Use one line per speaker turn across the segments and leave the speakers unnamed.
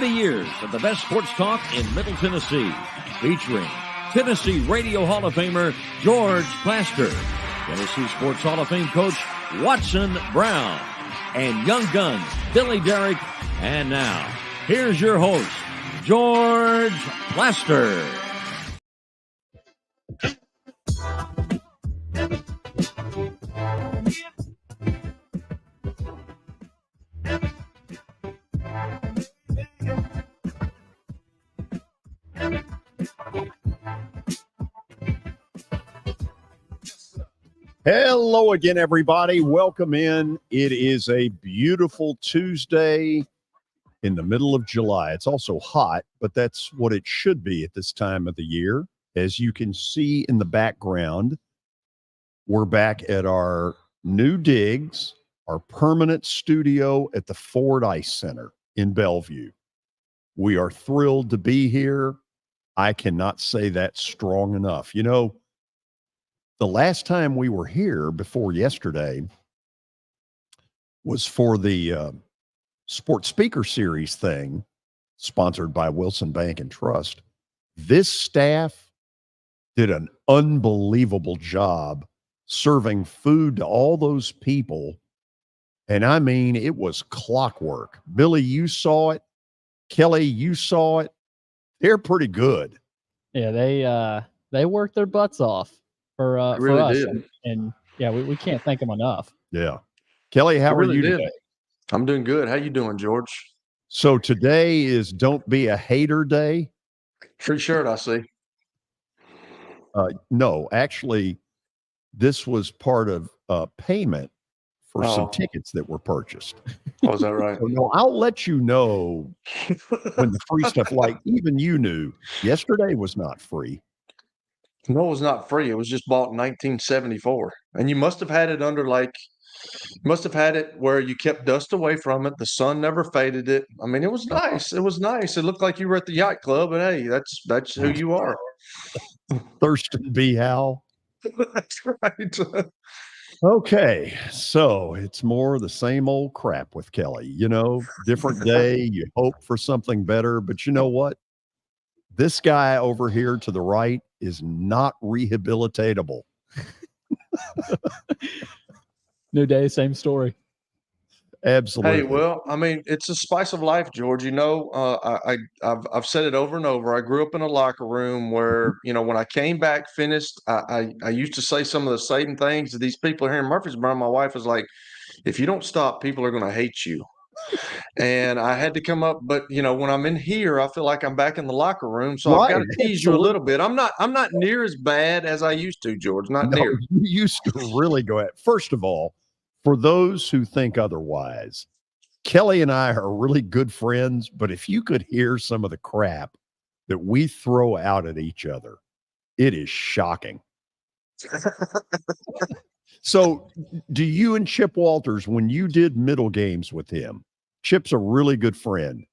Years of the best sports talk in Middle Tennessee, featuring Tennessee Radio Hall of Famer George Plaster, Tennessee Sports Hall of Fame coach Watson Brown, and Young Guns Billy Derrick. And now, here's your host, George Plaster.
Hello again, everybody. Welcome in. It is a beautiful Tuesday in the middle of July. It's also hot, but that's what it should be at this time of the year. As you can see in the background, we're back at our new digs, our permanent studio at the Forde Ice Center in Bellevue. We are thrilled to be here. I cannot say that strong enough. You know, the last time we were here before yesterday was for the Sports Speaker Series thing, sponsored by Wilson Bank and Trust. This staff did an unbelievable job serving food to all those people. And I mean, it was clockwork. Billy, you saw it. Kelly, you saw it. They're pretty good.
Yeah, they worked their butts off for us. And yeah, we can't thank them enough.
Yeah. Kelly, how are you today?
I'm doing good. How you doing, George?
So today is Don't Be a Hater Day.
Free shirt, I see.
No, actually, this was part of payment for some tickets that were purchased.
Oh, is that right?
So, no, I'll let you know when the free stuff, like even you knew, yesterday was not free.
No, it was not free. It was just bought in 1974. And you must have had it under must have had it where you kept dust away from it. The sun never faded it. I mean, it was nice. It was nice. It looked like you were at the yacht club, but hey, that's who you are.
Thurston B. Howell.
That's right.
Okay, so it's more the same old crap with Kelly. You know, different day, you hope for something better, but you know what? This guy over here to the right is not rehabilitatable.
New day, same story.
Absolutely.
Hey, well, I mean, it's a spice of life, George. You know, I've said it over and over. I grew up in a locker room where, you know, when I came back finished, I used to say some of the same things to these people here in Murfreesboro. My wife was like, if you don't stop, people are going to hate you. And I had to come up, but you know, when I'm in here, I feel like I'm back in the locker room. So I've got to tease you a little bit. I'm not near as bad as I used to, George. Not near.
You used to really go at. First of all, for those who think otherwise, Kelly and I are really good friends, but if you could hear some of the crap that we throw out at each other, it is shocking. So do you and Chip Walters, when you did middle games with him, Chip's a really good friend.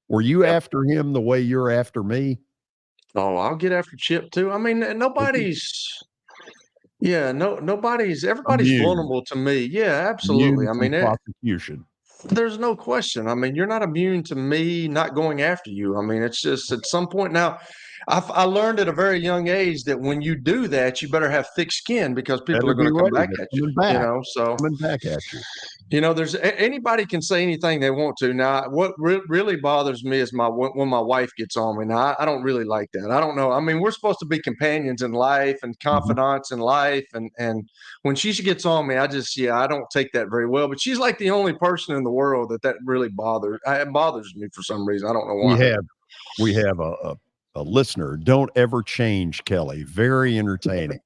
Were you after him the way you're after me?
Oh, I'll get after Chip too. I mean, everybody's vulnerable to me. Yeah, absolutely. I mean,
prosecution.
There's no question. I mean, you're not immune to me not going after you. I mean, it's just at some point now, I learned at a very young age that when you do that, you better have thick skin because people
Better
are going
be
to come
ready.
back
They're
at you.
coming back.
You know, so
Coming back at you.
you know, there's anybody can say anything they want to. Now, what really bothers me is when my wife gets on me. Now, I don't really like that. I don't know. I mean, we're supposed to be companions in life and confidants in life, and when she gets on me, I don't take that very well. But she's like the only person in the world that really bothers. It bothers me for some reason. I don't know why.
We have a listener. Don't ever change, Kelly. Very entertaining.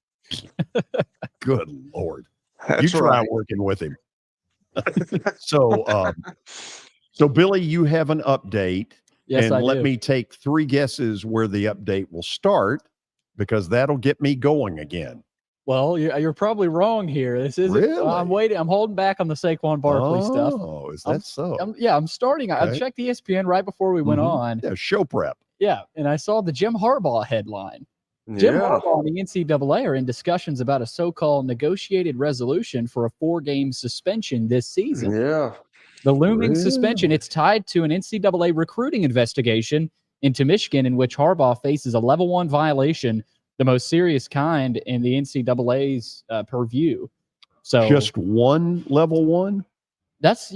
Good Lord.
That's
You try
right.
working with him. So Billy, you have an update.
Yes,
and
I
let
do.
me take 3 guesses where the update will start, because that'll get me going again.
Well, you're probably wrong here. This isn't.
Really?
I'm waiting. I'm holding back on the Saquon Barkley stuff.
Oh, is that so?
I'm starting. I checked the ESPN right before we went on.
Yeah, show prep.
Yeah, and I saw the Jim Harbaugh headline. Jim Harbaugh and the NCAA are in discussions about a so-called negotiated resolution for a 4-game suspension this season.
Yeah.
The looming suspension, it's tied to an NCAA recruiting investigation into Michigan in which Harbaugh faces a level 1 violation, the most serious kind in the NCAA's purview. So
just one level 1?
That's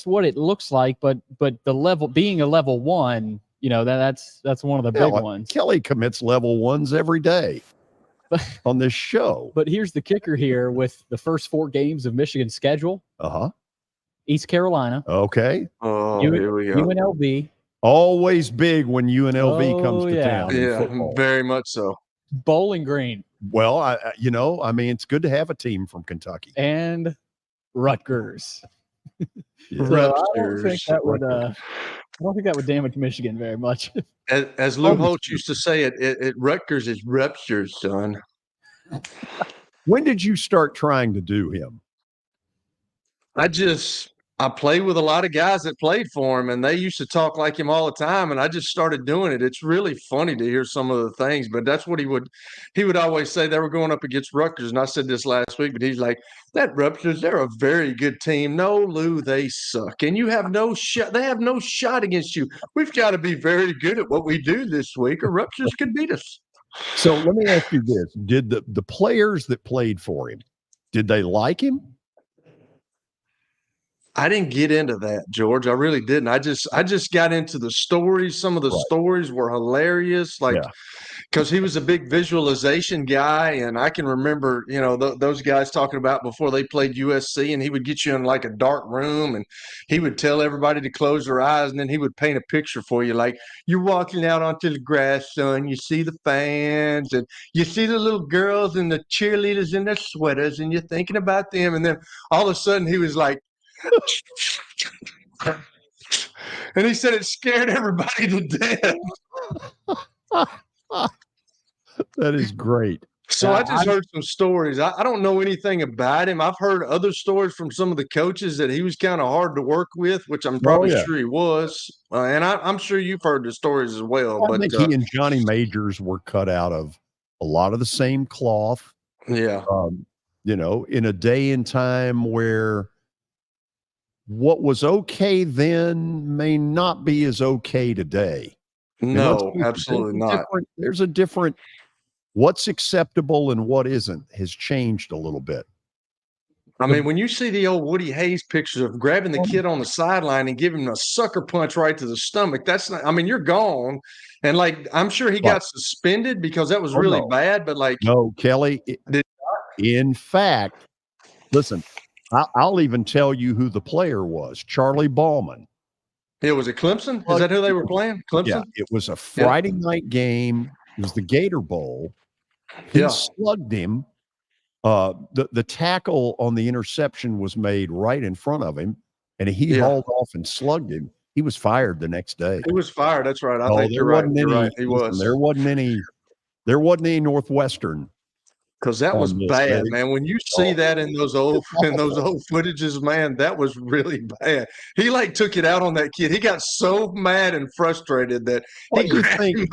what it looks like, but the level being a level 1, you know, that's one of the big ones.
Kelly commits level 1s every day on this show.
But here's the kicker here with the first 4 games of Michigan's schedule. East Carolina.
Okay.
Here we go.
UNLV.
Always big when UNLV comes to town.
Yeah, very much so.
Bowling Green.
Well, I mean, it's good to have a team from Kentucky.
And Rutgers.
Yeah.
So I don't think that would damage Michigan very much.
As Lou Holtz used to say, it Rutgers is ruptures, son.
When did you start trying to do him?
I played with a lot of guys that played for him, and they used to talk like him all the time, and I just started doing it. It's really funny to hear some of the things, but that's what he would always say. They were going up against Rutgers, and I said this last week, but he's like, that Rutgers, they're a very good team. No, Lou, they suck, and you have no shot. They have no shot against you. We've got to be very good at what we do this week, or Rutgers could beat us.
So let me ask you this. Did the players that played for him, did they like him?
I didn't get into that, George. I really didn't. I just got into the stories. Some of the stories were hilarious, because he was a big visualization guy, and I can remember, you know, those guys talking about before they played USC, and he would get you in like a dark room, and he would tell everybody to close their eyes, and then he would paint a picture for you, like you're walking out onto the grass, son. You see the fans, and you see the little girls and the cheerleaders in their sweaters, and you're thinking about them, and then all of a sudden he was like. And he said it scared everybody to death.
That is great.
So I just heard some stories. I don't know anything about him. I've heard other stories from some of the coaches that he was kind of hard to work with, which I'm probably sure he was. And I'm sure you've heard the stories as well.
I think he and Johnny Majors were cut out of a lot of the same cloth.
Yeah.
You know, in a day and time where what was okay then may not be as okay today.
No, absolutely not.
There's a different, what's acceptable and what isn't has changed a little bit.
I mean, when you see the old Woody Hayes pictures of grabbing the kid on the sideline and giving him a sucker punch right to the stomach, that's not, I mean, you're gone. And like, I'm sure he got suspended because that was really bad, but like.
No, Kelly, in fact, listen, I'll even tell you who the player was, Charlie Ballman.
It was at Clemson? Is that who they were playing? Clemson?
Yeah, it was a Friday night game. It was the Gator Bowl. He slugged him. The tackle on the interception was made right in front of him, and he hauled off and slugged him. He was fired the next day.
He was fired. That's right. I think you're right. You're right. He was.
There wasn't any Northwestern.
Because that was bad, man. When you see that in those old footages, man, that was really bad. He like took it out on that kid. He got so mad and frustrated that he grabbed him.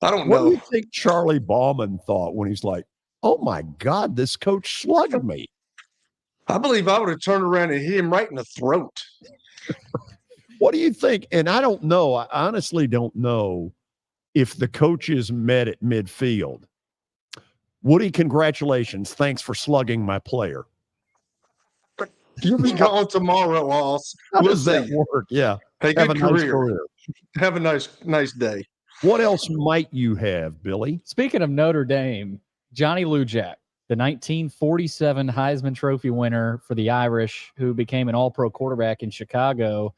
I don't know.
What do you think Charlie Ballman thought when he's like, "Oh my God, this coach slugged me"?
I believe I would have turned around and hit him right in the throat.
What do you think? And I don't know. I honestly don't know if the coaches met at midfield. Woody, congratulations. Thanks for slugging my player.
You'll be gone tomorrow, Ross.
How
We'll
does that
see.
work? Yeah.
Hey,
Have
good
a nice
career.
career.
Have a nice day.
What else might you have, Billy?
Speaking of Notre Dame, Johnny Lujack, the 1947 Heisman Trophy winner for the Irish, who became an all-pro quarterback in Chicago,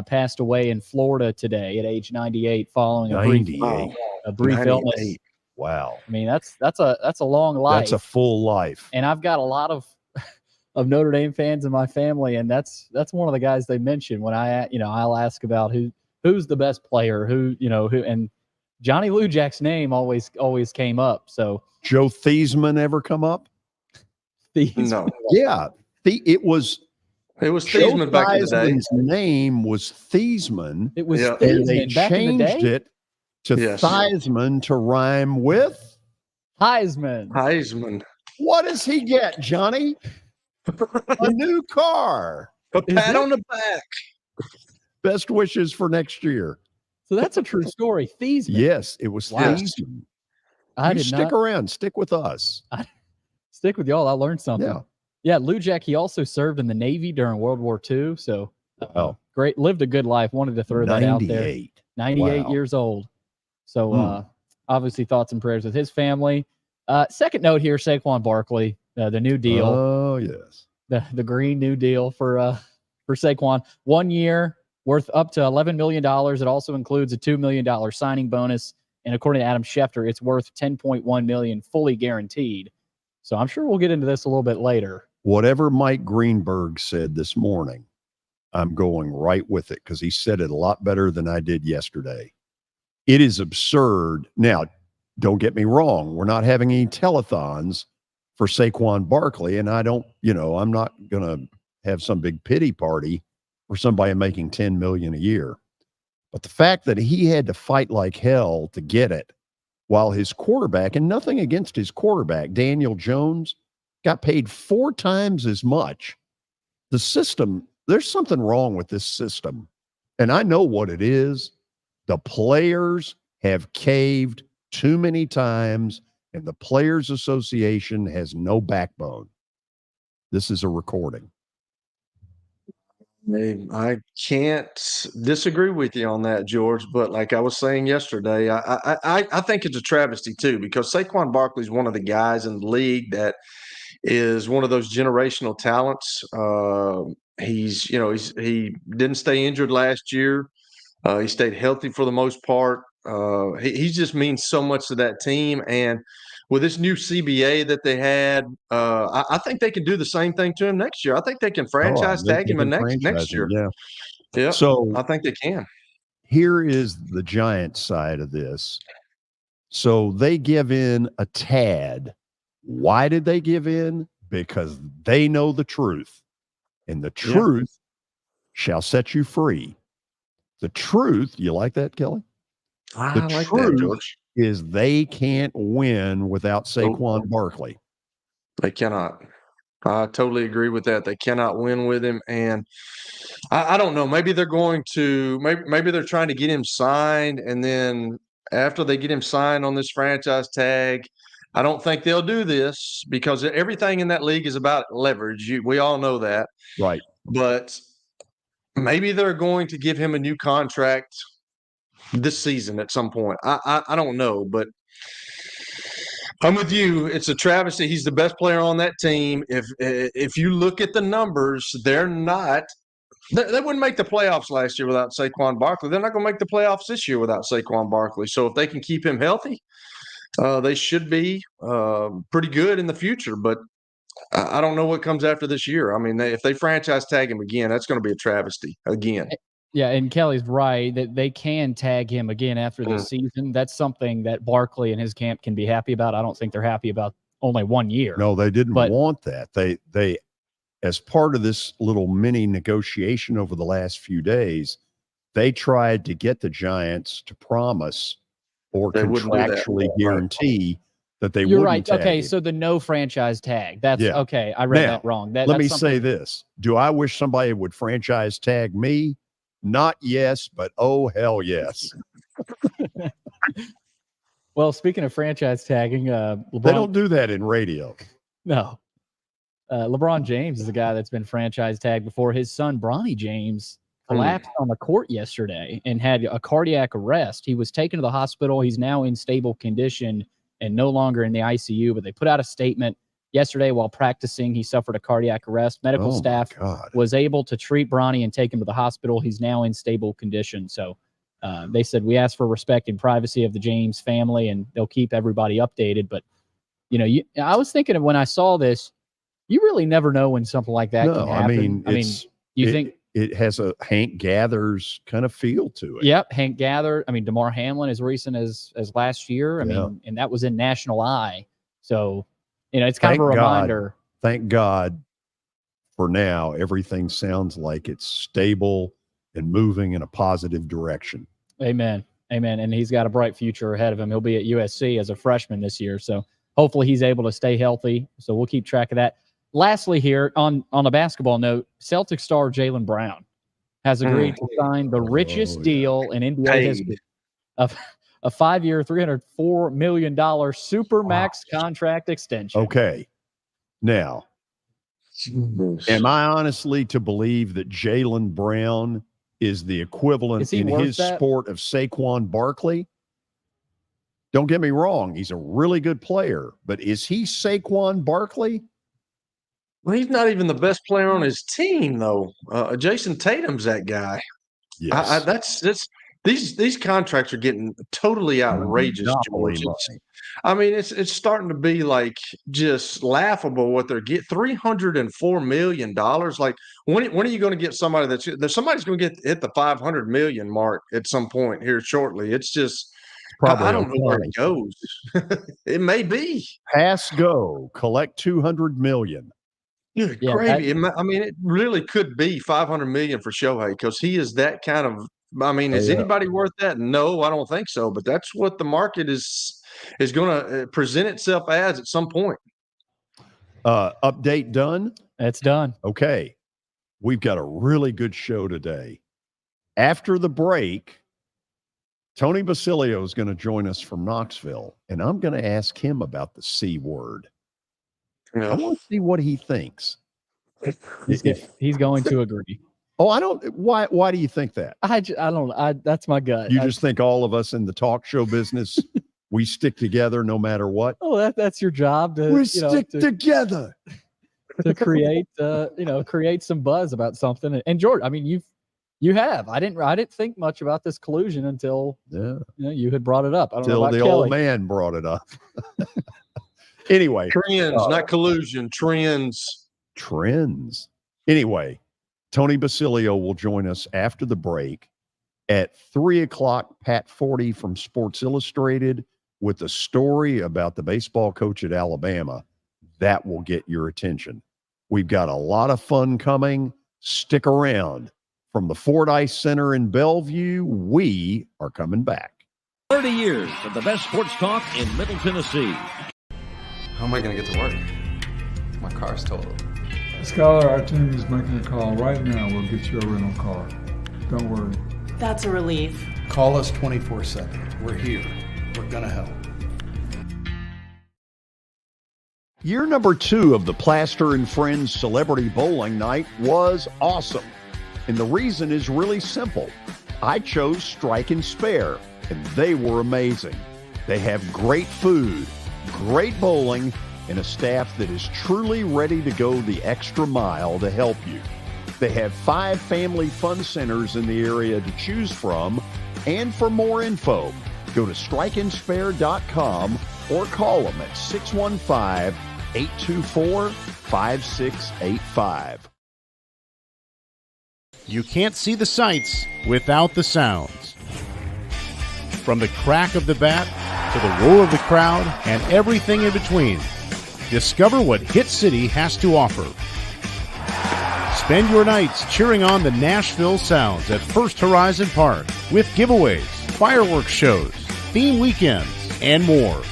passed away in Florida today at age 98 following a brief illness.
Wow.
I mean, that's a long life.
That's a full life.
And I've got a lot of Notre Dame fans in my family, and that's one of the guys they mention when I'll ask about who's the best player, and Johnny Lujack's name always came up. So
Joe Theismann ever come up?
No.
Yeah. It was
Theismann back in the day.
His name was Theismann.
It was
and
Theismann
they
back in the
changed
day?
it to Theismann to rhyme with
Heisman.
What does he get, Johnny? A new car.
A pat on the back.
Best wishes for next year.
So that's a true story. Theismann.
Yes, it was Theismann. Stick around. Stick with us.
Stick with y'all. I learned something.
Yeah.
Yeah, Lujack, he also served in the Navy during World War II. So great. Lived a good life. Wanted to throw that out there. 98 years old. So obviously thoughts and prayers with his family. Second note here, Saquon Barkley, the new deal.
Oh, yes.
The green new deal for Saquon. 1 year worth up to $11 million. It also includes a $2 million signing bonus. And according to Adam Schefter, it's worth $10.1 million fully guaranteed. So I'm sure we'll get into this a little bit later.
Whatever Mike Greenberg said this morning, I'm going right with it because he said it a lot better than I did yesterday. It is absurd. Now, don't get me wrong. We're not having any telethons for Saquon Barkley, and I'm not going to have some big pity party for somebody making $10 million a year. But the fact that he had to fight like hell to get it, while his quarterback, and nothing against his quarterback, Daniel Jones, got paid 4 times as much. The system, there's something wrong with this system. And I know what it is. The players have caved too many times, and the Players Association has no backbone. This is a recording.
I can't disagree with you on that, George. But like I was saying yesterday, I think it's a travesty too, because Saquon Barkley is one of the guys in the league that is one of those generational talents. He didn't stay injured last year. He stayed healthy for the most part. He just means so much to that team. And with this new CBA that they had, I think they can do the same thing to him next year. I think they can franchise tag him next year. Yeah.
So
I think they can.
Here is the Giants side of this. So they give in a tad. Why did they give in? Because they know the truth. And the truth shall set you free. The truth, you like that, Kelly?
I like that, George.
Is they can't win without Saquon Barkley.
They cannot. I totally agree with that. They cannot win with him. And I don't know. Maybe they're going to maybe they're trying to get him signed, and then after they get him signed on this franchise tag, I don't think they'll do this because everything in that league is about leverage. We all know that.
Right.
But maybe they're going to give him a new contract this season at some point. I don't know, but I'm with you. It's a travesty. He's the best player on that team. If you look at the numbers, they're not. They wouldn't make the playoffs last year without Saquon Barkley. They're not going to make the playoffs this year without Saquon Barkley. So if they can keep him healthy, they should be pretty good in the future. But I don't know what comes after this year. I mean, if they franchise tag him again, that's going to be a travesty again.
Yeah, and Kelly's right that they can tag him again after this season. That's something that Barkley and his camp can be happy about. I don't think they're happy about only 1 year.
No, they didn't want that. They as part of this little mini negotiation over the last few days, they tried to get the Giants to promise or contractually guarantee that they
You're
wouldn't
right.
tag
Okay,
him.
so the no franchise tag. That's okay. I read that wrong.
Let me say this. Do I wish somebody would franchise tag me? Not yes, but oh, hell yes.
Well, speaking of franchise tagging, LeBron,
They don't do that in radio.
No. LeBron James is a guy that's been franchise tagged before. His son, Bronny James, collapsed on the court yesterday and had a cardiac arrest. He was taken to the hospital. He's now in stable condition and no longer in the ICU, but they put out a statement yesterday while practicing. He suffered a cardiac arrest. Medical staff was able to treat Bronny and take him to the hospital. He's now in stable condition. So they said, we ask for respect and privacy of the James family, and they'll keep everybody updated. But, I was thinking of when I saw this, you really never know when something like that can happen. You think
it has a Hank Gathers kind of feel to it.
Yep, Hank Gather. DeMar Hamlin as recent as last year. And that was in National Eye. So, it's kind of a reminder.
Thank God for now, everything sounds like it's stable and moving in a positive direction.
Amen. And he's got a bright future ahead of him. He'll be at USC as a freshman this year. So hopefully he's able to stay healthy. So we'll keep track of that. Lastly here, on a basketball note, Celtic star Jaylen Brown has agreed to sign the richest deal in NBA history of a 5-year, $304 million Supermax contract extension.
Okay. Now, am I honestly to believe that Jaylen Brown is the equivalent in his sport of Saquon Barkley? Don't get me wrong. He's a really good player, but is he Saquon Barkley?
Well, he's not even the best player on his team, though. Jason Tatum's that guy.
Yes.
These contracts are getting totally outrageous, George. It's starting to be like just laughable what they're getting. $304 million. Like, when are you going to get somebody somebody's going to hit the 500 million mark at some point here shortly? It's just probably I don't know where it goes. It may be
pass go collect 200 million.
Good gravy. It really could be 500 million for Shohei because he is that kind of. Is anybody worth that? No, I don't think so. But that's what the market is going to present itself as at some point.
Update done?
It's done.
Okay. We've got a really good show today. After the break, Tony Basilio is going to join us from Knoxville, and I'm going to ask him about the C word. Yeah. I want to see what he thinks.
He's going to agree.
Oh, I don't. Why do you think that?
I don't. That's my gut.
You just think all of us in the talk show business, we stick together no matter what?
Oh, that's your job to
we stick together
to create some buzz about something. And George, you have. I didn't think much about this collusion until you had brought it up.
Until the old man brought it up. Anyway,
trends, not collusion. Trends.
Anyway, Tony Basilio will join us after the break at 3:00. Pat Forde from Sports Illustrated with a story about the baseball coach at Alabama that will get your attention. We've got a lot of fun coming. Stick around. From the Fordyce Center in Bellevue, we are coming back.
30 years of the best sports talk in Middle Tennessee.
How am I going to get to work? My car's totaled.
Skylar, our team is making a call right now. We'll get you a rental car. Don't worry.
That's a relief.
Call us 24/7. We're here. We're going to help.
Year number 2 of the Plaster and Friends Celebrity Bowling Night was awesome. And the reason is really simple. I chose Strike and Spare, and they were amazing. They have great food, great bowling, and a staff that is truly ready to go the extra mile to help you. They have 5 family fun centers in the area to choose from. And for more info, go to strikeandspare.com or call them at 615-824-5685.
You can't see the sights without the sounds. From the crack of the bat to the roar of the crowd and everything in between, discover what Hit City has to offer. Spend your nights cheering on the Nashville Sounds at First Horizon Park with giveaways, fireworks shows, theme weekends, and more.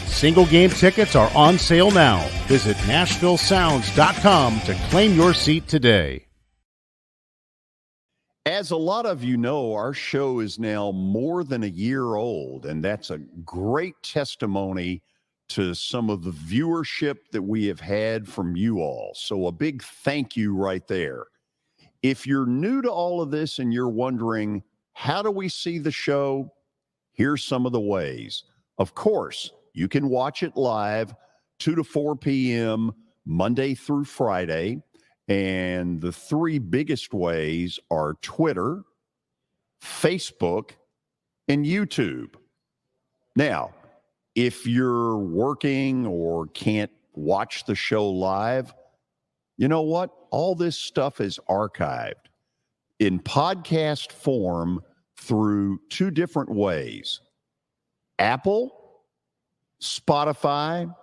Single game tickets are on sale now. Visit NashvilleSounds.com to claim your seat today.
as a lot of you know, our show is now more than a year old, and that's a great testimony to some of the viewership that we have had from you all. So a big thank you right there. If you're new to all of this and you're wondering, how do we see the show? Here's some of the ways. Of course, you can watch it live 2 to 4 p.m. Monday through Friday. And the three biggest ways are Twitter, Facebook, and YouTube. Now, if you're working or can't watch the show live, you know what? All this stuff is archived in podcast form through two different ways. Apple, Spotify,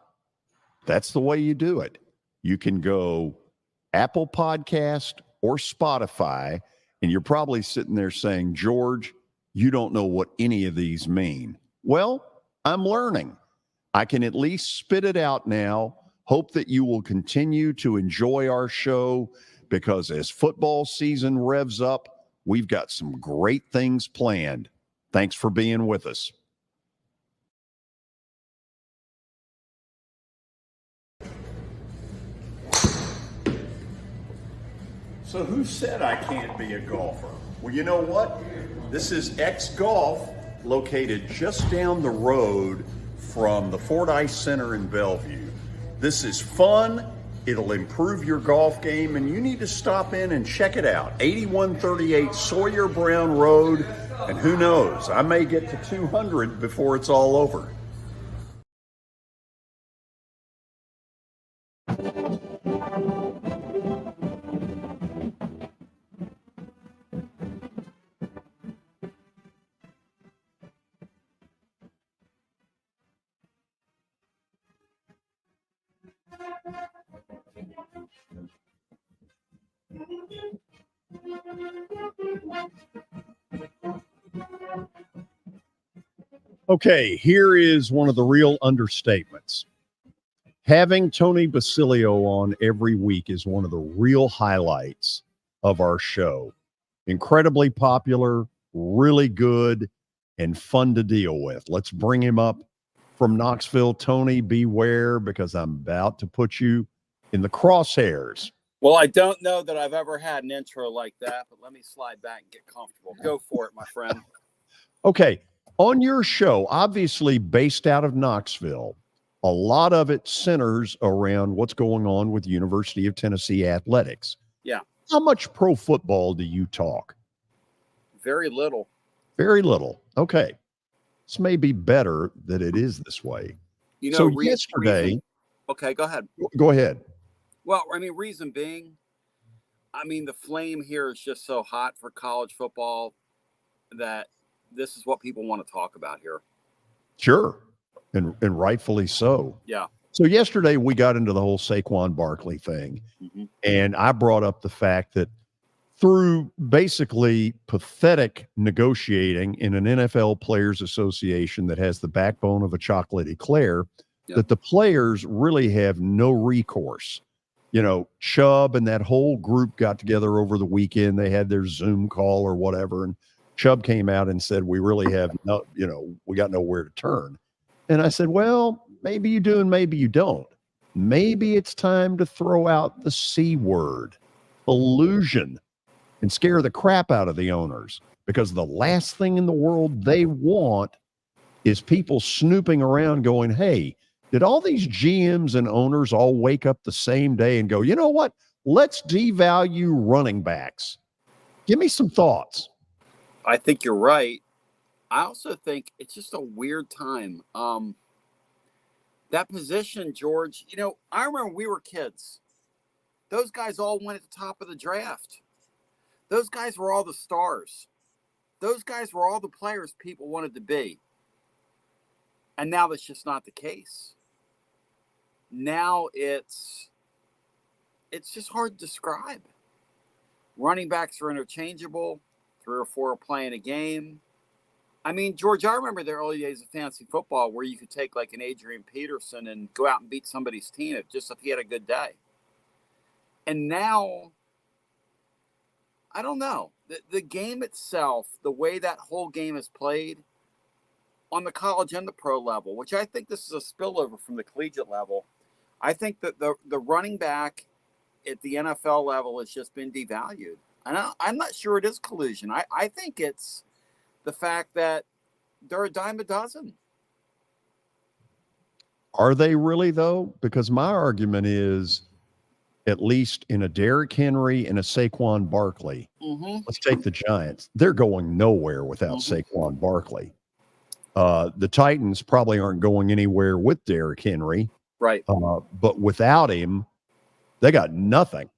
that's the way you do it. You can go Apple Podcast or Spotify, and you're probably sitting there saying, George, you don't know what any of these mean. Well, I'm learning. I can at least spit it out now. Hope that you will continue to enjoy our show, because as football season revs up, we've got some great things planned. Thanks for being with us. So who said I can't be a golfer? Well, you know what? This is X Golf, located just down the road from the Forde Center in Bellevue. This is fun. It'll improve your golf game, and you need to stop in and check it out. 8138 Sawyer Brown Road, and who knows, I may get to 200 before it's all over. Okay, here is one of the real understatements. Having Tony Basilio on every week is one of the real highlights of our show. Incredibly popular, really good, and fun to deal with. Let's bring him up from Knoxville. Tony, beware, because I'm about to put you in the crosshairs.
Well, I don't know that I've ever had an intro like that, but let me slide back and get comfortable. Go for it, my friend.
Okay. On your show, obviously based out of Knoxville, a lot of it centers around what's going on with University of Tennessee athletics.
Yeah.
How much pro football do you talk?
Very little.
Very little. Okay. This may be better that it is this way.
You know,
so yesterday.
Okay, go ahead.
Go ahead.
Well, I mean, reason being, the flame here is just so hot for college football that this is what people want to talk about here.
Sure. And rightfully so.
Yeah.
So yesterday we got into the whole Saquon Barkley thing. Mm-hmm. And I brought up the fact that through basically pathetic negotiating in an NFL Players Association that has the backbone of a chocolate eclair, that the players really have no recourse. You know, Chubb and that whole group got together over the weekend. They had their Zoom call or whatever, and Chubb came out and said, we really have no, we got nowhere to turn. And I said, well, maybe you do and maybe you don't. Maybe it's time to throw out the C word, illusion, and scare the crap out of the owners, because the last thing in the world they want is people snooping around going, hey, did all these GMs and owners all wake up the same day and go, you know what? Let's devalue running backs. Give me some thoughts.
I think you're right. I also think it's just a weird time. That position, George, I remember we were kids. Those guys all went at the top of the draft. Those guys were all the stars. Those guys were all the players people wanted to be. And now that's just not the case. Now it's just hard to describe. Running backs are interchangeable. 3 or 4 are playing a game. George, I remember the early days of fantasy football where you could take like an Adrian Peterson and go out and beat somebody's team if he had a good day. And now, I don't know. the game itself, the way that whole game is played on the college and the pro level, which I think this is a spillover from the collegiate level. I think that the running back at the NFL level has just been devalued. And I'm not sure it is collusion. I think it's the fact that they're a dime a dozen.
Are they really, though? Because my argument is, at least in a Derrick Henry and a Saquon Barkley, let's take the Giants. They're going nowhere without Saquon Barkley. The Titans probably aren't going anywhere with Derrick Henry.
Right.
But without him, they got nothing.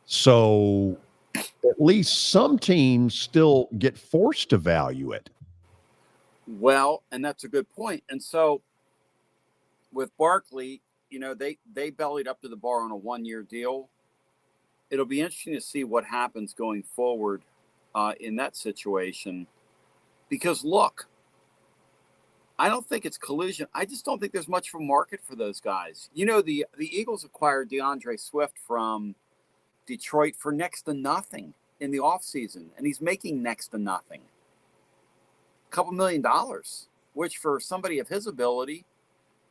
So at least some teams still get forced to value it.
Well, and that's a good point. And so with Barkley, you know, they bellied up to the bar on a 1-year deal. It'll be interesting to see what happens going forward in that situation. Because look, I don't think it's collusion. I just don't think there's much of a market for those guys. You know, the Eagles acquired DeAndre Swift from Detroit for next to nothing in the offseason, and he's making next to nothing. A couple $1 million, which for somebody of his ability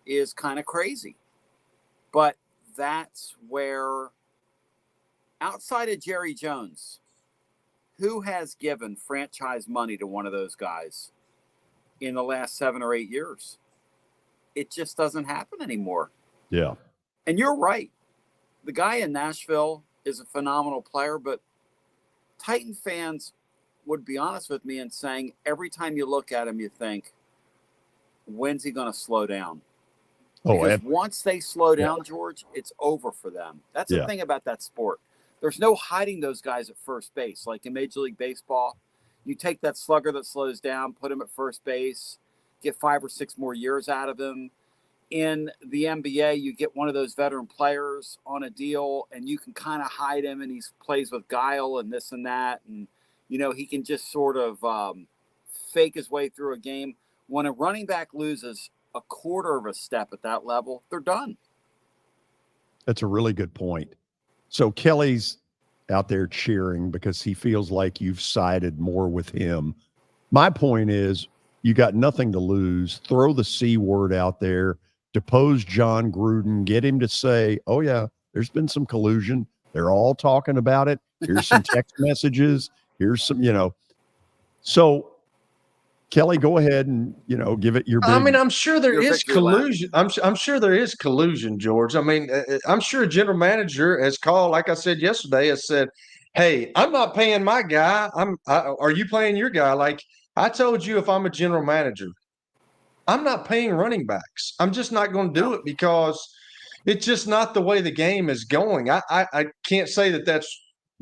is kind of crazy. But that's where, outside of Jerry Jones, who has given franchise money to one of those guys in the last 7 or 8 years? It just doesn't happen anymore.
Yeah.
And you're right. The guy in Nashville is a phenomenal player, but Titan fans would be honest with me in saying every time you look at him, you think, when's he going to slow down? Because once they slow down, George, it's over for them. That's the thing about that sport. There's no hiding those guys at first base. Like in Major League Baseball, you take that slugger that slows down, put him at first base, get 5 or 6 more years out of him. In the NBA, you get one of those veteran players on a deal, and you can kind of hide him, and he plays with guile and this and that. And, you know, he can just sort of fake his way through a game. When a running back loses a quarter of a step at that level, they're done.
That's a really good point. So Kelly's out there cheering because he feels like you've sided more with him. My point is, you got nothing to lose. Throw the C word out there. Depose John Gruden. Get him to say, oh, yeah, there's been some collusion. They're all talking about it. Here's some text messages. Here's some, you know. So, Kelly, go ahead and, you know, give it your big.
I mean, I'm sure there is collusion. I'm sure there is collusion, George. I mean, I'm sure a general manager has called, like I said yesterday, has said, hey, I'm not paying my guy. Are you paying your guy? Like I told you, if I'm a general manager, I'm not paying running backs. I'm just not going to do it because it's just not the way the game is going. I can't say that that's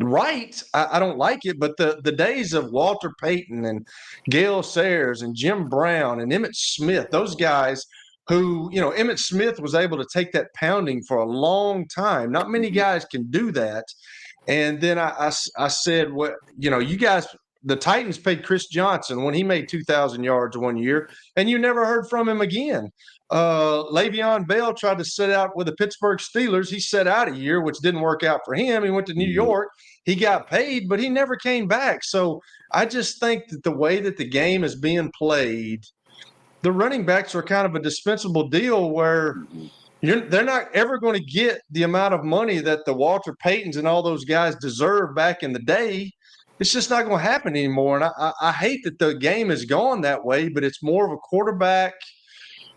right. I don't like it, but the days of Walter Payton and Gale Sayers and Jim Brown and Emmitt Smith, those guys who, you know, Emmitt Smith was able to take that pounding for a long time. Not many guys can do that. And then I said, well, you know, you guys, the Titans paid Chris Johnson when he made 2,000 yards 1 year, and you never heard from him again. Le'Veon Bell tried to sit out with the Pittsburgh Steelers. He sat out a year, which didn't work out for him. He went to New York. He got paid, but he never came back. So I just think that the way that the game is being played, the running backs are kind of a dispensable deal where they're not ever going to get the amount of money that the Walter Paytons and all those guys deserved back in the day. It's just not going to happen anymore. And I hate that the game has gone that way, but it's more of a quarterback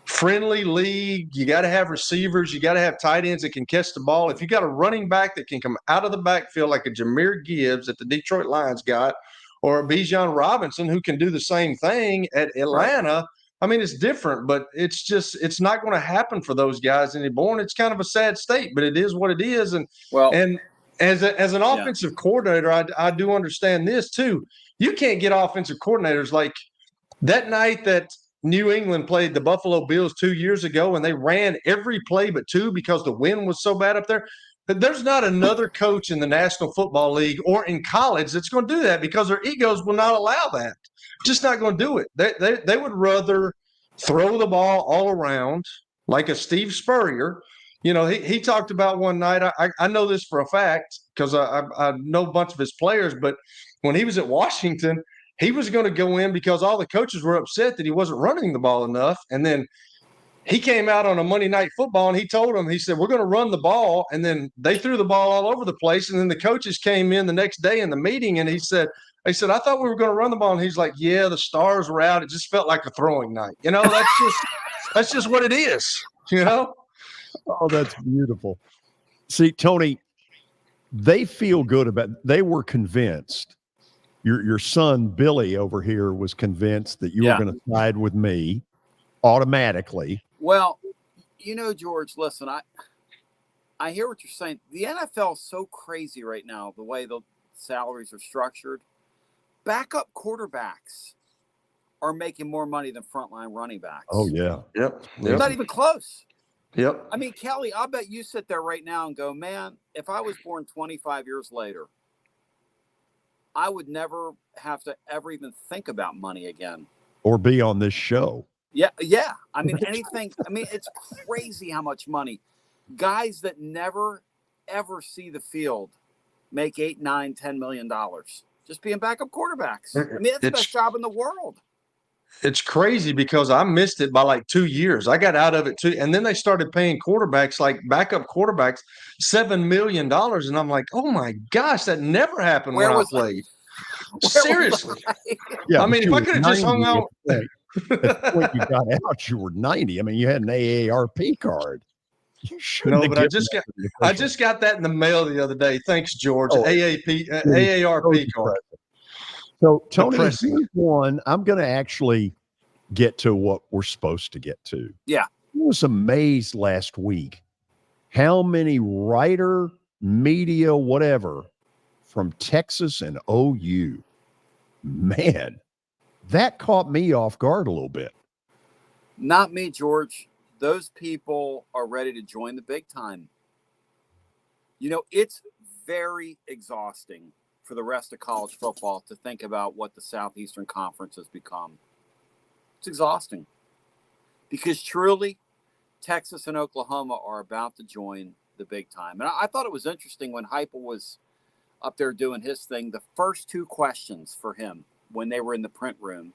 friendly league. You got to have receivers. You got to have tight ends that can catch the ball. If you got a running back that can come out of the backfield like a Jahmyr Gibbs that the Detroit Lions got, or a Bijan Robinson who can do the same thing at Atlanta, I mean, it's different, but it's not going to happen for those guys anymore. And it's kind of a sad state, but it is what it is. And as an offensive coordinator, I do understand this too. You can't get offensive coordinators like that night that New England played the Buffalo Bills 2 years ago, and they ran every play but 2 because the wind was so bad up there. But there's not another coach in the National Football League or in college that's going to do that because their egos will not allow that. Just not going to do it. They would rather throw the ball all around like a Steve Spurrier. You know, he talked about one night, I know this for a fact because I know a bunch of his players, but when he was at Washington, he was going to go in because all the coaches were upset that he wasn't running the ball enough. And then he came out on a Monday Night Football and he told them, he said, we're going to run the ball. And then they threw the ball all over the place. And then the coaches came in the next day in the meeting and he said, I thought we were going to run the ball. And he's like, yeah, the stars were out. It just felt like a throwing night. That's just what it is,
Oh, that's beautiful. See, Tony, they feel good about – they were convinced. Your son, Billy, over here was convinced that you were going to side with me automatically.
Well, George, listen, I hear what you're saying. The NFL is so crazy right now, the way the salaries are structured. Backup quarterbacks are making more money than frontline running backs.
Oh, yeah.
Yep.
Not even close.
Yep.
I mean, Kelly, I'll bet you sit there right now and go, man, if I was born 25 years later, I would never have to ever even think about money again.
Or be on this show.
Yeah. I mean, anything. I mean, it's crazy how much money. Guys that never, ever see the field make $8, $9, $10 million just being backup quarterbacks. I mean, it's the best job in the world.
It's crazy because I missed it by like 2 years. I got out of it too. And then they started paying quarterbacks, like backup quarterbacks, $7 million. And I'm like, oh my gosh, that never happened when I played. Seriously.
Yeah,
I mean, if I could have just hung out.
At the point you got out, you were 90. I mean, you had an AARP card.
No, but I just got that in the mail the other day. Thanks, George. AARP card.
So, Tony, here's one. I'm going to actually get to what we're supposed to get to.
Yeah.
I was amazed last week how many writer, media, whatever, from Texas and OU. Man, that caught me off guard a little bit.
Not me, George. Those people are ready to join the big time. It's very exhausting for the rest of college football to think about what the Southeastern Conference has become. It's exhausting because truly Texas and Oklahoma are about to join the big time. And I thought it was interesting when Heupel was up there doing his thing. The first two questions for him when they were in the print room,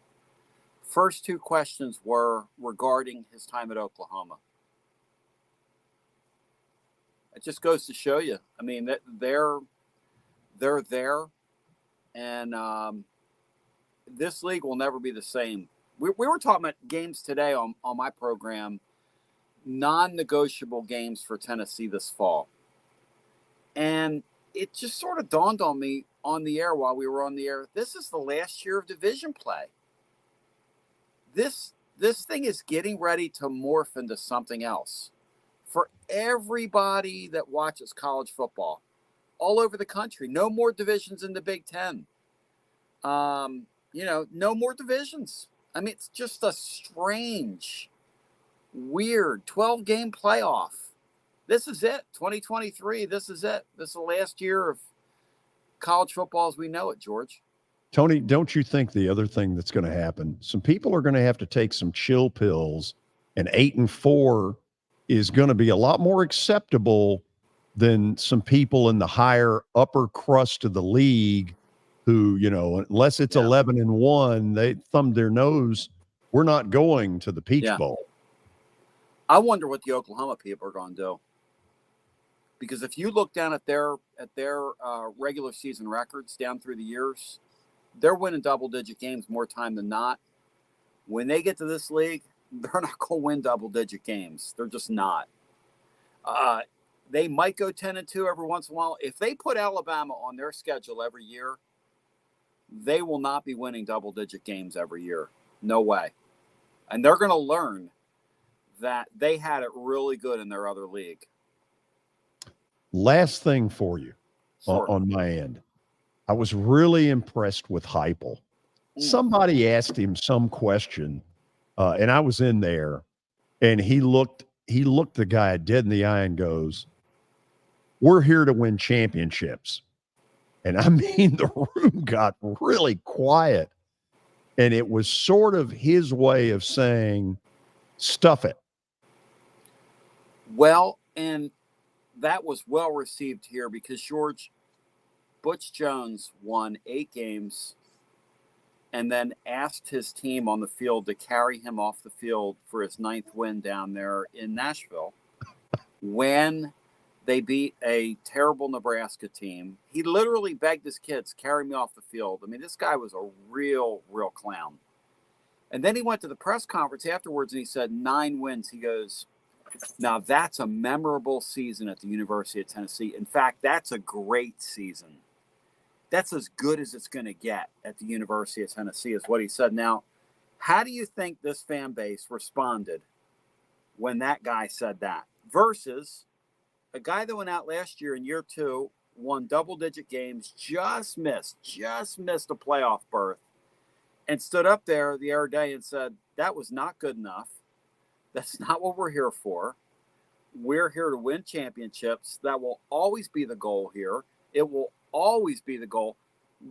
first two questions were regarding his time at Oklahoma. It just goes to show you. I mean, they're there, and this league will never be the same. We were talking about games today on my program, non-negotiable games for Tennessee this fall. And it just sort of dawned on me on the air while we were on the air, this is the last year of division play. This thing is getting ready to morph into something else. For everybody that watches college football all over the country, no more divisions in the Big Ten. No more divisions. I mean, it's just a strange, weird 12-game playoff. This is it. 2023, this is it. This is the last year of college football as we know it, George.
Tony, don't you think the other thing that's going to happen, some people are going to have to take some chill pills, and 8-4 is going to be a lot more acceptable than some people in the higher upper crust of the league who, unless it's 11-1, they thumbed their nose. We're not going to the Peach Bowl.
I wonder what the Oklahoma people are going to do. Because if you look down at their regular season records down through the years, they're winning double-digit games more time than not. When they get to this league, they're not going to win double-digit games. They're just not. They might go 10-2 every once in a while. If they put Alabama on their schedule every year, they will not be winning double-digit games every year. No way. And they're going to learn that they had it really good in their other league.
Last thing for you on my end. I was really impressed with Heupel. Somebody asked him some question, and I was in there, and he looked the guy dead in the eye and goes, "We're here to win championships." And I mean, the room got really quiet, and it was sort of his way of saying, stuff it.
Well, and that was well received here because, George, Butch Jones won 8 games and then asked his team on the field to carry him off the field for his 9th win down there in Nashville when they beat a terrible Nebraska team. He literally begged his kids, carry me off the field. I mean, this guy was a real clown. And then he went to the press conference afterwards and he said 9 wins. He goes, now that's a memorable season at the University of Tennessee. In fact, that's a great season. That's as good as it's going to get at the University of Tennessee is what he said. Now, how do you think this fan base responded when that guy said that versus a guy that went out last year in year 2, won double-digit games, just missed a playoff berth, and stood up there the other day and said, that was not good enough. That's not what we're here for. We're here to win championships. That will always be the goal here. It will always be the goal.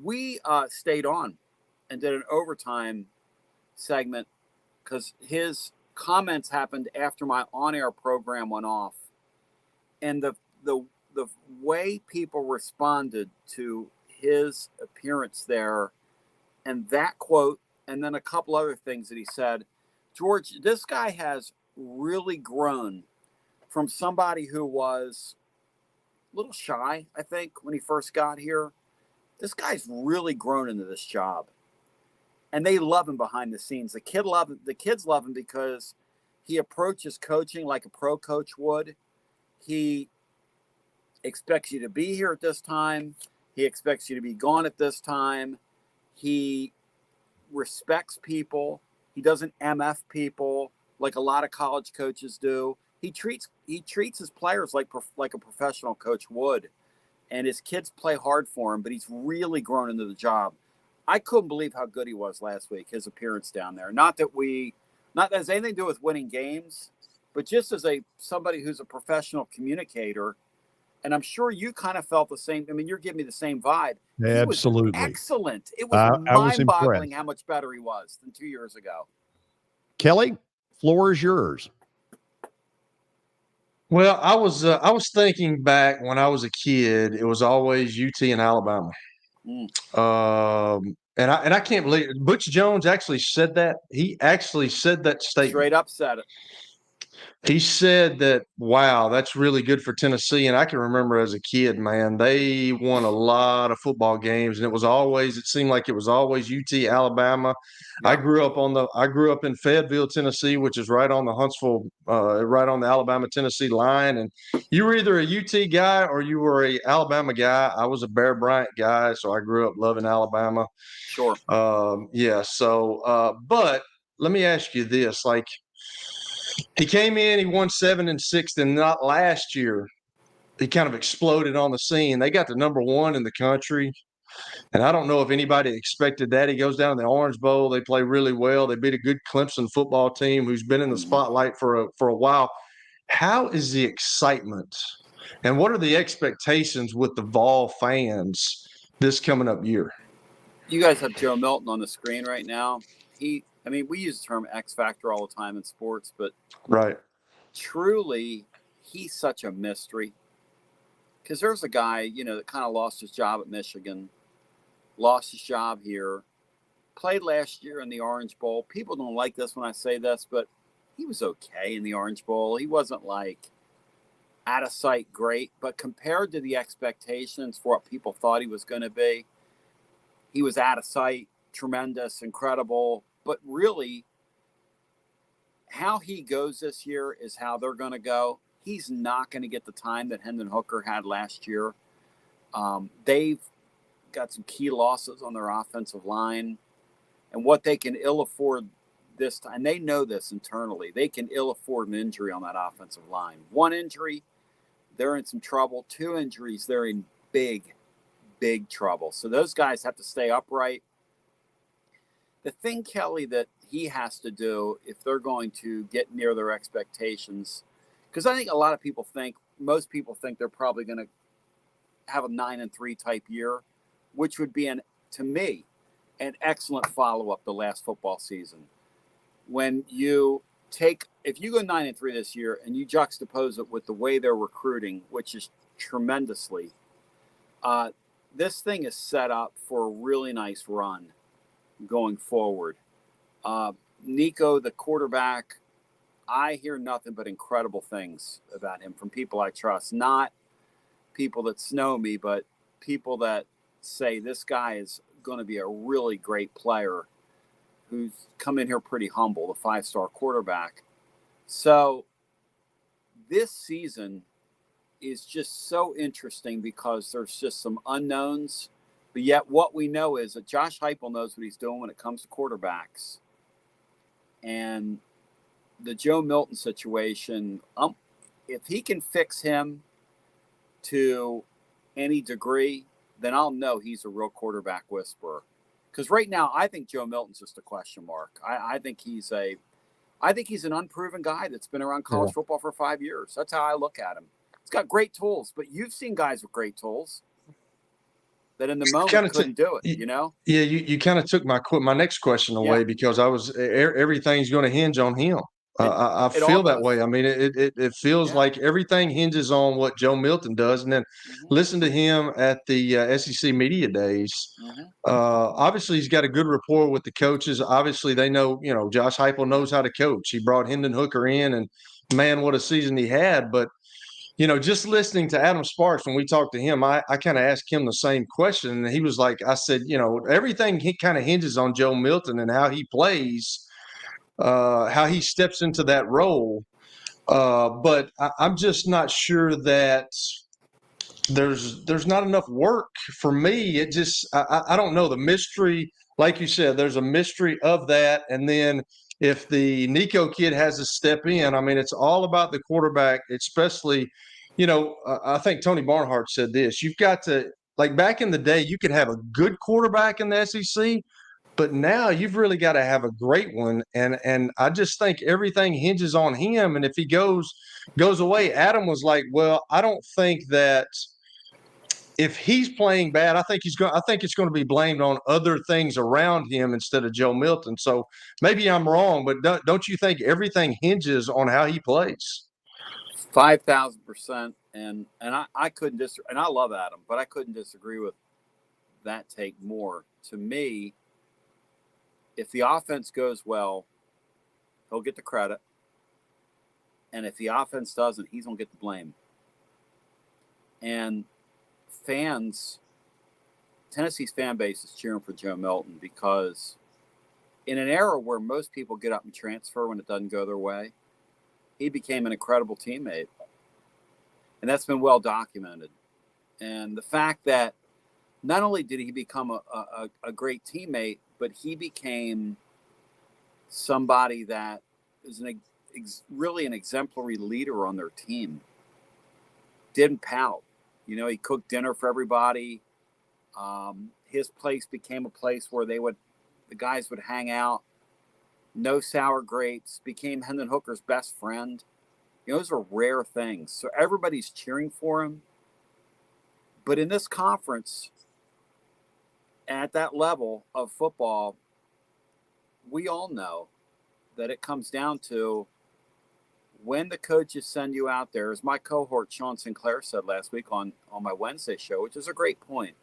We stayed on and did an overtime segment because his comments happened after my on-air program went off. And the way people responded to his appearance there and that quote, and then a couple other things that he said, George, this guy has really grown from somebody who was a little shy, I think, when he first got here. This guy's really grown into this job. And they love him behind the scenes. The kids love him because he approaches coaching like a pro coach would. He expects you to be here at this time. He expects you to be gone at this time. He respects people. He doesn't MF people like a lot of college coaches do. He treats his players like a professional coach would. And his kids play hard for him, but he's really grown into the job. I couldn't believe how good he was last week, his appearance down there. Not that it has anything to do with winning games, but just as somebody who's a professional communicator, and I'm sure you kind of felt the same. I mean, you're giving me the same vibe.
Absolutely.
He was excellent. It was mind-boggling how much better he was than 2 years ago.
Kelly, floor is yours.
Well, I was thinking back when I was a kid, it was always UT and Alabama. And I can't believe it. Butch Jones actually said that. He actually said that statement.
Straight up said it.
He said that, wow, that's really good for Tennessee. And I can remember as a kid, man, they won a lot of football games, and it seemed like it was always UT, Alabama. Yeah. I grew up in Fayetteville, Tennessee, which is right on the right on the Alabama-Tennessee line. And you were either a UT guy or you were a Alabama guy. I was a Bear Bryant guy, so I grew up loving Alabama.
Sure.
Yeah. So, but let me ask you this, like, he came in, he won 7 and 6, and not last year, he kind of exploded on the scene. They got the number 1 in the country, and I don't know if anybody expected that. He goes down to the Orange Bowl. They play really well. They beat a good Clemson football team who's been in the spotlight for a while. How is the excitement, and what are the expectations with the Vol fans this coming up year?
You guys have Joe Milton on the screen right now. We use the term X factor all the time in sports, but
right,
truly, he's such a mystery. Because there's a guy, that kind of lost his job at Michigan, lost his job here, played last year in the Orange Bowl. People don't like this when I say this, but he was okay in the Orange Bowl. He wasn't like out of sight great, but compared to the expectations for what people thought he was going to be, he was out of sight, tremendous, incredible. But really, how he goes this year is how they're going to go. He's not going to get the time that Hendon Hooker had last year. They've got some key losses on their offensive line. And what they can ill afford this time, they know this internally, they can ill afford an injury on that offensive line. 1 injury, they're in some trouble. 2 injuries, they're in big trouble. So those guys have to stay upright. The thing, Kelly, that he has to do if they're going to get near their expectations, because I think most people think they're probably going to have a 9-3 type year, which would be to me, an excellent follow-up the last football season. When if you go 9-3 this year and you juxtapose it with the way they're recruiting, which is tremendously, this thing is set up for a really nice run going forward. Nico, the quarterback, I hear nothing but incredible things about him from people I trust. Not people that know me, but people that say this guy is going to be a really great player who's come in here pretty humble, the 5-star quarterback. So this season is just so interesting because there's just some unknowns. But yet what we know is that Josh Heupel knows what he's doing when it comes to quarterbacks. And the Joe Milton situation, if he can fix him to any degree, then I'll know he's a real quarterback whisperer. Because right now, I think Joe Milton's just a question mark. I think he's an unproven guy that's been around college football for 5 years. That's how I look at him. He's got great tools, but you've seen guys with great tools that in the moment couldn't do it, you know?
Yeah, you kind of took my next question away because everything's going to hinge on him. I feel that way. I mean, it feels like everything hinges on what Joe Milton does. And then listen to him at the SEC Media Days. Obviously, he's got a good rapport with the coaches. Obviously, they know, Josh Heupel knows how to coach. He brought Hendon Hooker in, and, man, what a season he had. But, just listening to Adam Sparks when we talked to him, I kind of asked him the same question. And he was like, I said, everything kind of hinges on Joe Milton and how he plays. How he steps into that role. But I'm just not sure that there's not enough work for me. It just, I don't know, the mystery, like you said, there's a mystery of that. And then if the Nico kid has to step in, I mean, it's all about the quarterback, especially, I think Tony Barnhart said this, you've got to, like back in the day, you could have a good quarterback in the SEC, but now you've really got to have a great one, and I just think everything hinges on him. And if he goes away, Adam was like, "Well, I don't think that if he's playing bad, I think it's going to be blamed on other things around him instead of Joe Milton." So maybe I'm wrong, but don't you think everything hinges on how he plays?
5,000%, and I couldn't disagree. And I love Adam, but I couldn't disagree with that take more. To me, if the offense goes well, he'll get the credit. And if the offense doesn't, he's going to get the blame. And Tennessee's fan base is cheering for Joe Milton because in an era where most people get up and transfer when it doesn't go their way, he became an incredible teammate. And that's been well documented. And the fact that not only did he become a great teammate, but he became somebody that is really an exemplary leader on their team. Didn't pout. He cooked dinner for everybody. His place became a place where the guys would hang out. No sour grapes. Became Hendon Hooker's best friend. Those are rare things. So everybody's cheering for him. But in this conference, at that level of football, we all know that it comes down to when the coaches send you out there, as my cohort Sean Sinclair said last week on my Wednesday show, which is a great point.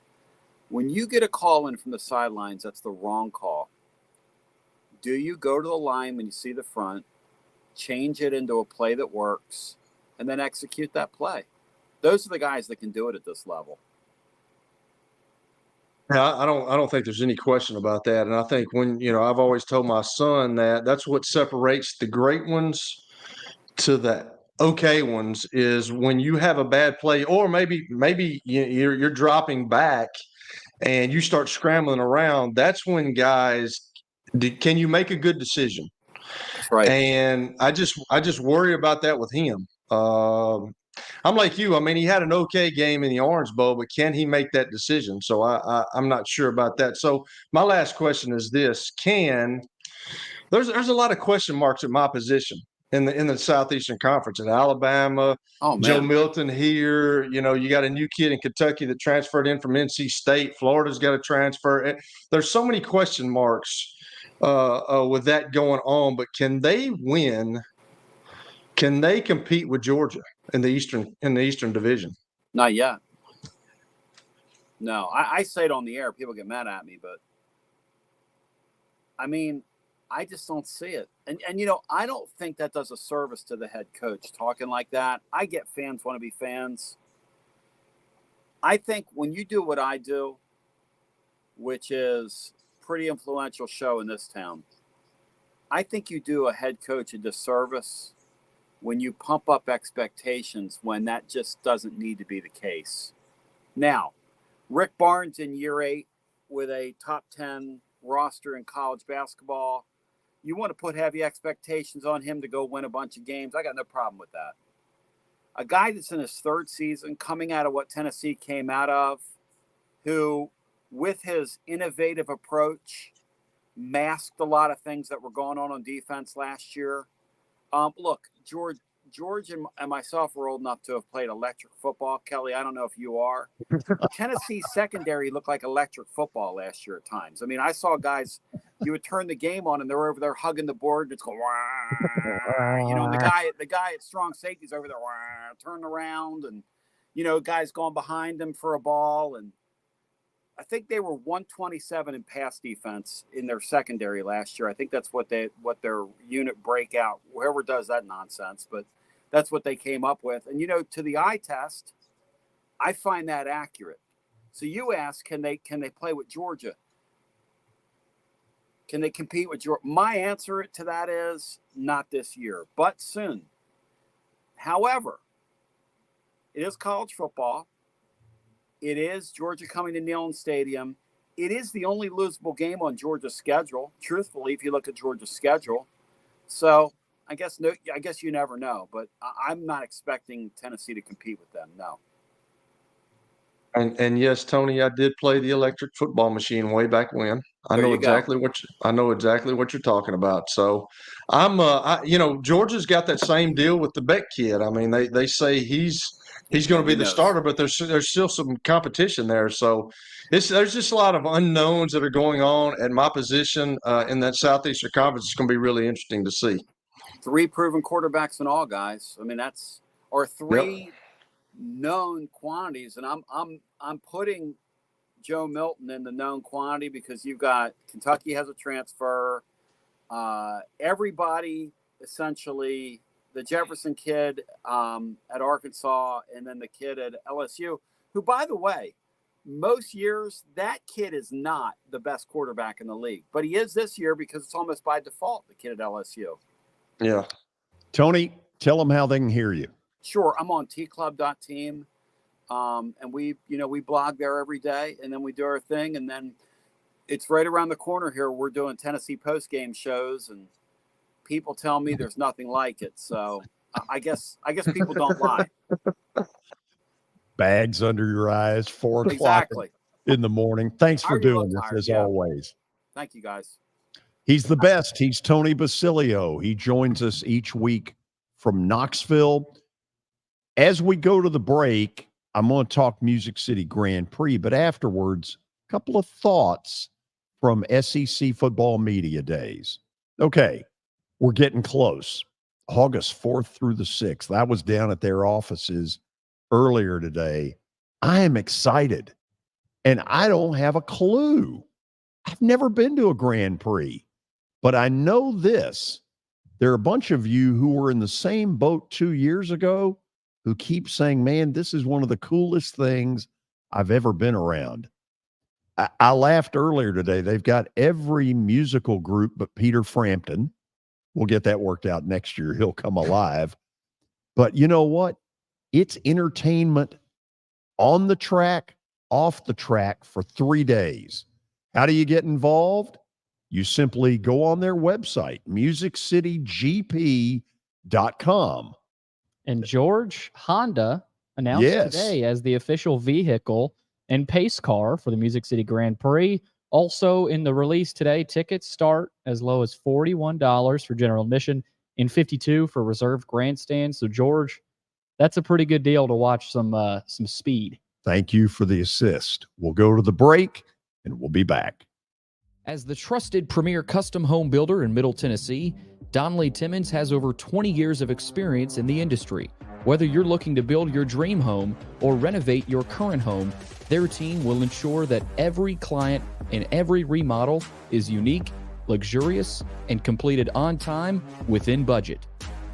When you get a call in from the sidelines, that's the wrong call. Do you go to the line when you see the front, change it into a play that works, and then execute that play? Those are the guys that can do it at this level.
Yeah, I don't think there's any question about that. And I think when, I've always told my son that's what separates the great ones to the okay ones is when you have a bad play, or maybe you're dropping back and you start scrambling around. That's when guys, can you make a good decision?
That's right.
And I just worry about that with him. I'm like you. I mean, he had an okay game in the Orange Bowl, but can he make that decision? So I'm not sure about that. So my last question is this: there's a lot of question marks at my position in the Southeastern Conference at Alabama.
Oh, man.
Joe Milton here. You got a new kid in Kentucky that transferred in from NC State. Florida's got a transfer. There's so many question marks with that going on. But can they win? Can they compete with Georgia in the Eastern Division?
Not yet. No, I say it on the air. People get mad at me, but I mean, I just don't see it. And I don't think that does a service to the head coach talking like that. I get fans want to be fans. I think when you do what I do, which is pretty influential show in this town, I think you do a head coach a disservice when you pump up expectations when that just doesn't need to be the case. Now, Rick Barnes in year 8 with a top 10 roster in college basketball, you want to put heavy expectations on him to go win a bunch of games. I got no problem with that. A guy that's in his 3rd season, coming out of what Tennessee came out of, who, with his innovative approach, masked a lot of things that were going on defense last year. Look, George and myself were old enough to have played electric football. Kelly, I don't know if you are. Tennessee secondary looked like electric football last year at times. I mean, I saw guys, you would turn the game on and they're over there hugging the board and it's going, and the guy at strong safety's over there, turning around, and, guys going behind him for a ball. And I think they were 127 in pass defense in their secondary last year. I think that's what their unit breakout, whoever does that nonsense, but that's what they came up with. And, to the eye test, I find that accurate. So you ask, can they play with Georgia? Can they compete with Georgia? My answer to that is not this year, but soon. However, it is college football. It is Georgia coming to Neyland Stadium. It is the only losable game on Georgia's schedule, truthfully, if you look at Georgia's schedule. So I guess you never know, but I'm not expecting Tennessee to compete with them, no.
And yes, Tony, I did play the electric football machine way back when. I know exactly what you're talking about. So Georgia's got that same deal with the Beck kid. I mean, they say he's going to be the starter, but there's still some competition there. So there's just a lot of unknowns that are going on at my position in that Southeastern Conference. It's going to be really interesting to see.
3 proven quarterbacks in all, guys. I mean, or 3 known quantities, and I'm putting Joe Milton in the known quantity because you've got Kentucky has a transfer. Everybody essentially, the Jefferson kid at Arkansas, and then the kid at LSU, who, by the way, most years that kid is not the best quarterback in the league, but he is this year because it's almost by default, the kid at LSU.
Yeah.
Tony, tell them how they can hear you.
Sure. I'm on tclub.team. And we blog there every day, and then we do our thing. And then it's right around the corner here. We're doing Tennessee post-game shows, and people tell me there's nothing like it. So I guess people don't lie.
Bags under your eyes, 4 o'clock in the morning. Thanks for doing this, as always.
Thank you, guys.
He's the best. He's Tony Basilio. He joins us each week from Knoxville. As we go to the break, I'm going to talk Music City Grand Prix, but afterwards, a couple of thoughts from SEC football media days. Okay, we're getting close. August 4th through the 6th. I was down at their offices earlier today. I am excited, and I don't have a clue. I've never been to a Grand Prix, but I know this. There are a bunch of you who were in the same boat 2 years ago who keep saying, man, this is one of the coolest things I've ever been around. I laughed earlier today. They've got every musical group but Peter Frampton. We'll get that worked out next year. He'll come alive. But you know what? It's entertainment on the track, off the track for 3 days. How do you get involved? You simply go on their website, musiccitygp.com.
And George, Honda announced today as the official vehicle and pace car for the Music City Grand Prix. Also in the release today, tickets start as low as $41 for general admission and $52 for reserved grandstands. So, George, that's a pretty good deal to watch some speed.
Thank you for the assist. We'll go to the break, and we'll be back.
As the trusted premier custom home builder in Middle Tennessee, Donley Timmons has over 20 years of experience in the industry. Whether you're looking to build your dream home or renovate your current home, their team will ensure that every client and every remodel is unique, luxurious, and completed on time within budget.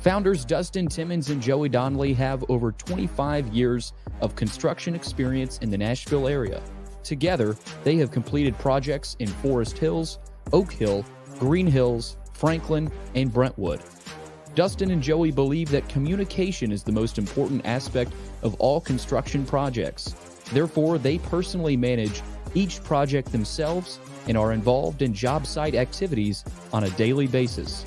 Founders Dustin Timmons and Joey Donnelly have over 25 years of construction experience in the Nashville area. Together, they have completed projects in Forest Hills, Oak Hill, Green Hills, Franklin, and Brentwood. Dustin and Joey believe that communication is the most important aspect of all construction projects. Therefore, they personally manage each project themselves and are involved in job site activities on a daily basis.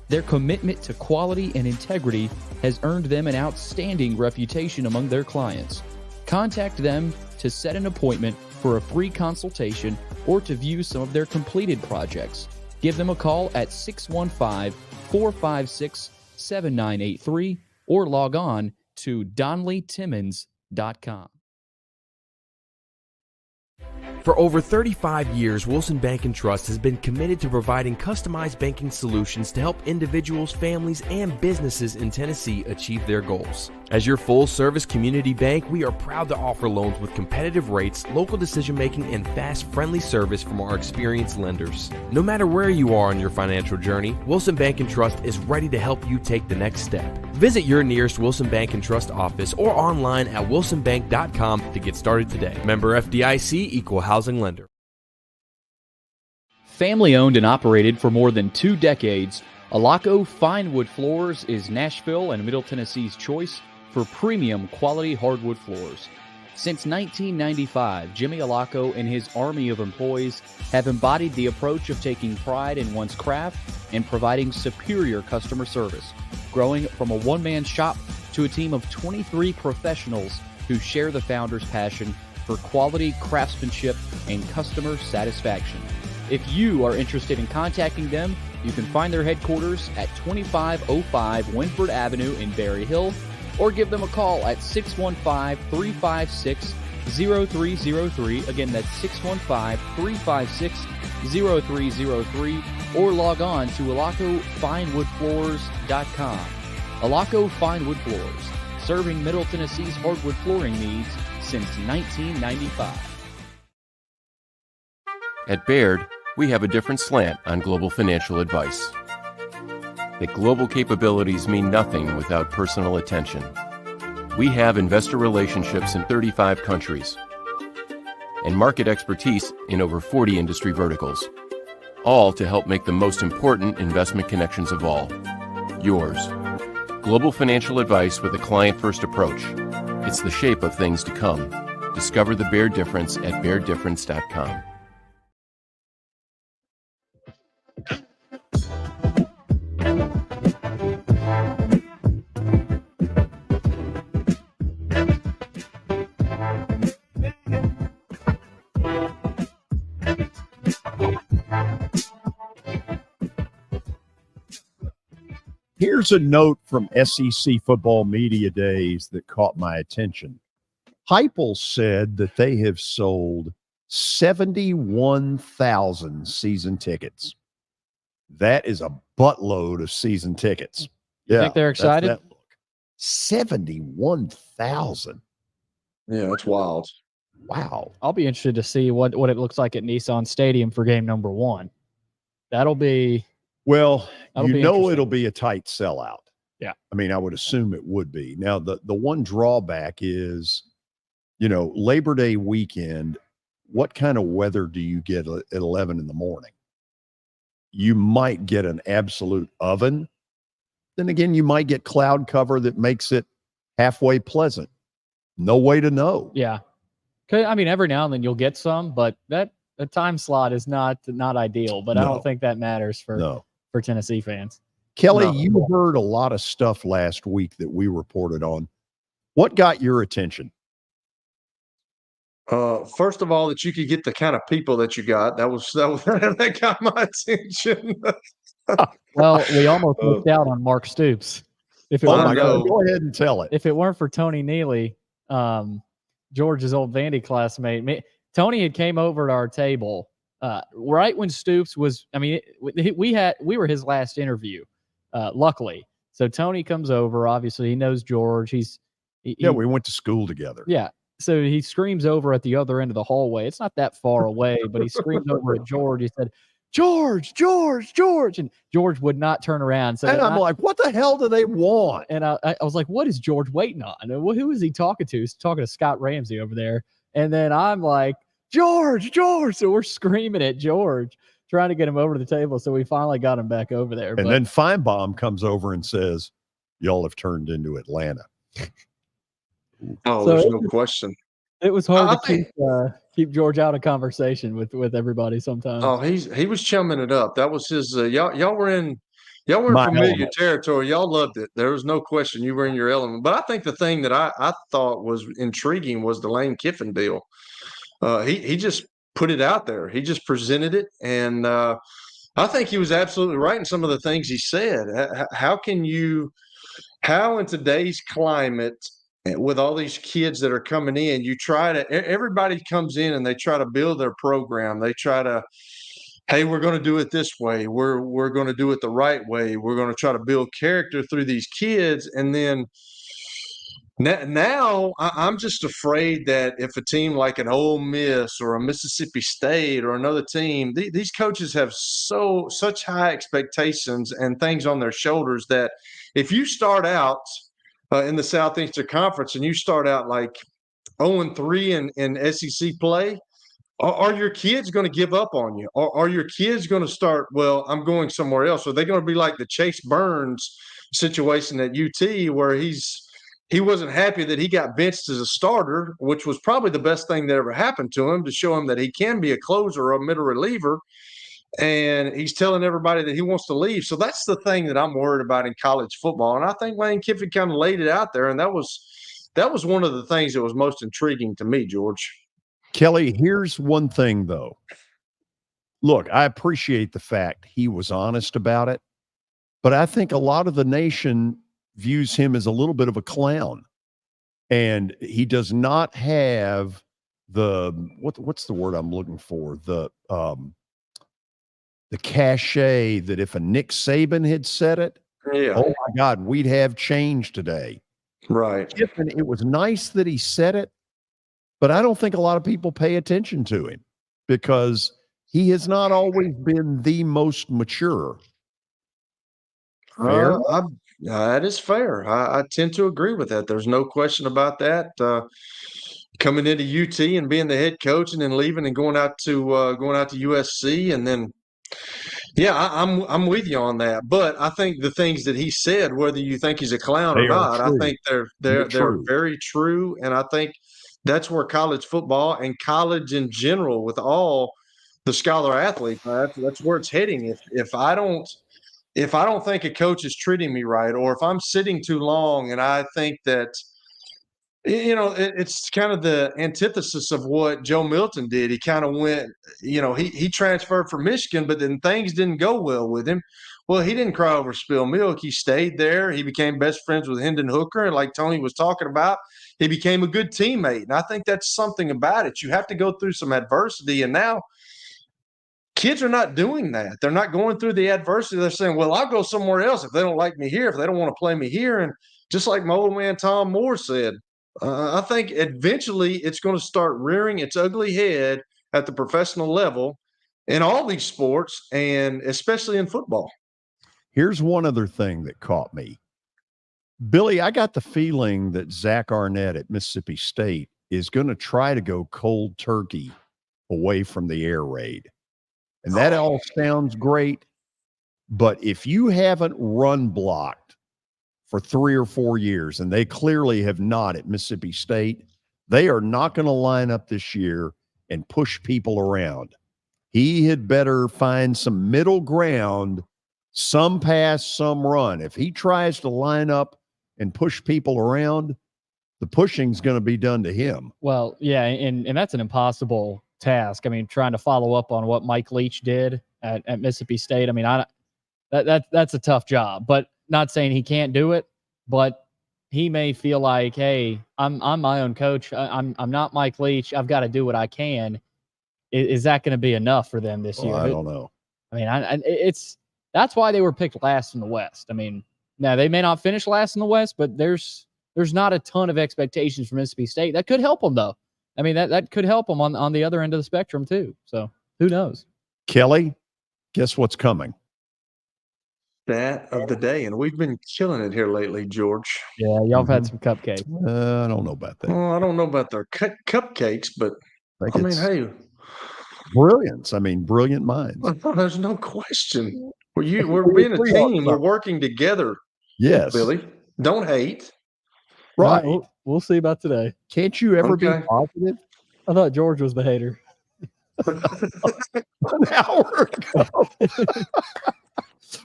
Their commitment to quality and integrity has earned them an outstanding reputation among their clients. Contact them to set an appointment for a free consultation or to view some of their completed projects. Give them a call at 615-456-7983 or log on to DonnellyTimmons.com.
For over 35 years, Wilson Bank & Trust has been committed to providing customized banking solutions to help individuals, families, and businesses in Tennessee achieve their goals. As your full-service community bank, we are proud to offer loans with competitive rates, local decision-making, and fast, friendly service from our experienced lenders. No matter where you are on your financial journey, Wilson Bank & Trust is ready to help you take the next step. Visit your nearest Wilson Bank & Trust office or online at wilsonbank.com to get started today. Member FDIC, Equal Housing Lender.
Family owned and operated for more than 2 decades, Alaco Fine Wood Floors is Nashville and Middle Tennessee's choice for premium quality hardwood floors. Since 1995, Jimmy Alaco and his army of employees have embodied the approach of taking pride in one's craft and providing superior customer service, growing from a one-man shop to a team of 23 professionals who share the founder's passion for quality craftsmanship and customer satisfaction. If you are interested in contacting them, you can find their headquarters at 2505 Winford Avenue in Berry Hill, or give them a call at 615-356-0303. Again, that's 615-356-0303, or log on to alacofinewoodfloors.com. Alaco Fine Wood Floors, serving Middle Tennessee's hardwood flooring needs since 1995.
At Baird, we have a different slant on global financial advice. That global capabilities mean nothing without personal attention. We have investor relationships in 35 countries and market expertise in over 40 industry verticals, all to help make the most important investment connections of all, yours. Global financial advice with a client-first approach. It's the shape of things to come. Discover the Baird difference at BairdDifference.com.
Here's a note from SEC football media days that caught my attention. Heupel said that they have sold 71,000 season tickets. That is a buttload of season tickets.
You think they're excited?
That look. 71,000.
Yeah, that's wild.
Wow.
I'll be interested to see what it looks like at Nissan Stadium for game number 1. That'll be
it'll be a tight sellout.
Yeah.
I mean, I would assume it would be. Now, the one drawback is, Labor Day weekend, what kind of weather do you get at 11 in the morning? You might get an absolute oven. Then again, you might get cloud cover that makes it halfway pleasant. No way to know.
Yeah. I mean, every now and then you'll get some, but the time slot is not ideal, but I don't think that matters for Tennessee fans.
Kelly, you heard a lot of stuff last week that we reported on. What got your attention?
First of all, that you could get the kind of people that you got. That got my attention.
Well, we almost missed out on Mark Stoops.
Go ahead and tell it.
If it weren't for Tony Neely, George's old Vandy classmate, Tony had came over to our table right when Stoops was. I mean, we were his last interview, luckily. So Tony comes over. Obviously, he knows George.
We went to school together.
Yeah. So he screams over at the other end of the hallway. It's not that far away, but he screams over at George. He said, George, George, George. And George would not turn around. So
and I'm like, what the hell do they want?
And I was like, what is George waiting on? And who is he talking to? He's talking to Scott Ramsey over there. And then I'm like, George, George. So we're screaming at George, trying to get him over to the table. So we finally got him back over there.
And then Feinbaum comes over and says, y'all have turned into Atlanta.
Oh, there's no question.
It was hard to keep George out of conversation with everybody sometimes.
Oh, he was chumming it up. That was his. Y'all were in familiar territory. Y'all loved it. There was no question. You were in your element. But I think the thing that I thought was intriguing was the Lane Kiffin deal. He just put it out there. He just presented it, and I think he was absolutely right in some of the things he said. How in today's climate, with all these kids that are coming in, everybody comes in and they try to build their program. They try to, hey, we're going to do it this way. We're going to do it the right way. We're going to try to build character through these kids. And then now I'm just afraid that if a team like an Ole Miss or a Mississippi State or another team, these coaches have such high expectations and things on their shoulders that if you start out in the Southeastern Conference and you start out like 0-3 in SEC play, are your kids going to give up on you? Are your kids going to start, well, I'm going somewhere else? Are they going to be like the Chase Burns situation at UT where he wasn't happy that he got benched as a starter, which was probably the best thing that ever happened to him to show him that he can be a closer or a middle reliever. And he's telling everybody that he wants to leave. So that's the thing that I'm worried about in college football. And I think Lane Kiffin kind of laid it out there. And that was one of the things that was most intriguing to me, George.
Kelly, here's one thing, though. Look, I appreciate the fact he was honest about it, but I think a lot of the nation views him as a little bit of a clown. And he does not have what's the word I'm looking for? The cachet that if a Nick Saban had said it, oh my God, we'd have change today.
Right.
Kiffin, it was nice that he said it, but I don't think a lot of people pay attention to him because he has not always been the most mature. Fair?
That is fair. I tend to agree with that. There's no question about that. Coming into UT and being the head coach and then leaving and going out to USC and then I'm with you on that. But I think the things that he said, whether you think he's a clown or not, I think they're very true. And I think that's where college football and college in general, with all the scholar athletes, that's where it's heading. If I don't think a coach is treating me right, or if I'm sitting too long and I think that, it's kind of the antithesis of what Joe Milton did. He kind of went, he transferred from Michigan, but then things didn't go well with him. Well, he didn't cry over spilled milk. He stayed there. He became best friends with Hendon Hooker. And like Tony was talking about, he became a good teammate. And I think that's something about it. You have to go through some adversity. And now kids are not doing that. They're not going through the adversity. They're saying, well, I'll go somewhere else if they don't like me here, if they don't want to play me here. And just like my old man Tom Moore said, I think eventually it's going to start rearing its ugly head at the professional level in all these sports, and especially in football.
Here's one other thing that caught me. Billy, I got the feeling that Zach Arnett at Mississippi State is going to try to go cold turkey away from the air raid. And that all sounds great, but if you haven't run blocked for 3 or 4 years, and they clearly have not at Mississippi State, they are not going to line up this year and push people around. He had better find some middle ground, some pass, some run. If he tries to line up and push people around, the pushing's going to be done to him.
Well, yeah, and that's an impossible task. I mean, trying to follow up on what Mike Leach did at Mississippi State. I mean, that's a tough job, but not saying he can't do it, but he may feel like, hey, I'm my own coach. I'm not Mike Leach. I've got to do what I can. Is that going to be enough for them this year?
I don't know.
I mean, that's why they were picked last in the West. I mean, Now, they may not finish last in the West, but there's not a ton of expectations for Mississippi State. That could help them, though. I mean, that could help them on the other end of the spectrum, too. So, who knows?
Kelly, guess what's coming?
Stat of the day, and we've been killing it here lately, George.
Yeah, y'all have had some cupcakes.
I don't know about that.
Well, I don't know about their cupcakes, but I mean, hey,
brilliance. I mean, brilliant minds.
There's no question. We're being a team. We're working together.
Yes,
Billy. Don't hate.
Right.
We'll see about today.
Can't you ever be positive?
I thought George was the hater.
An hour ago.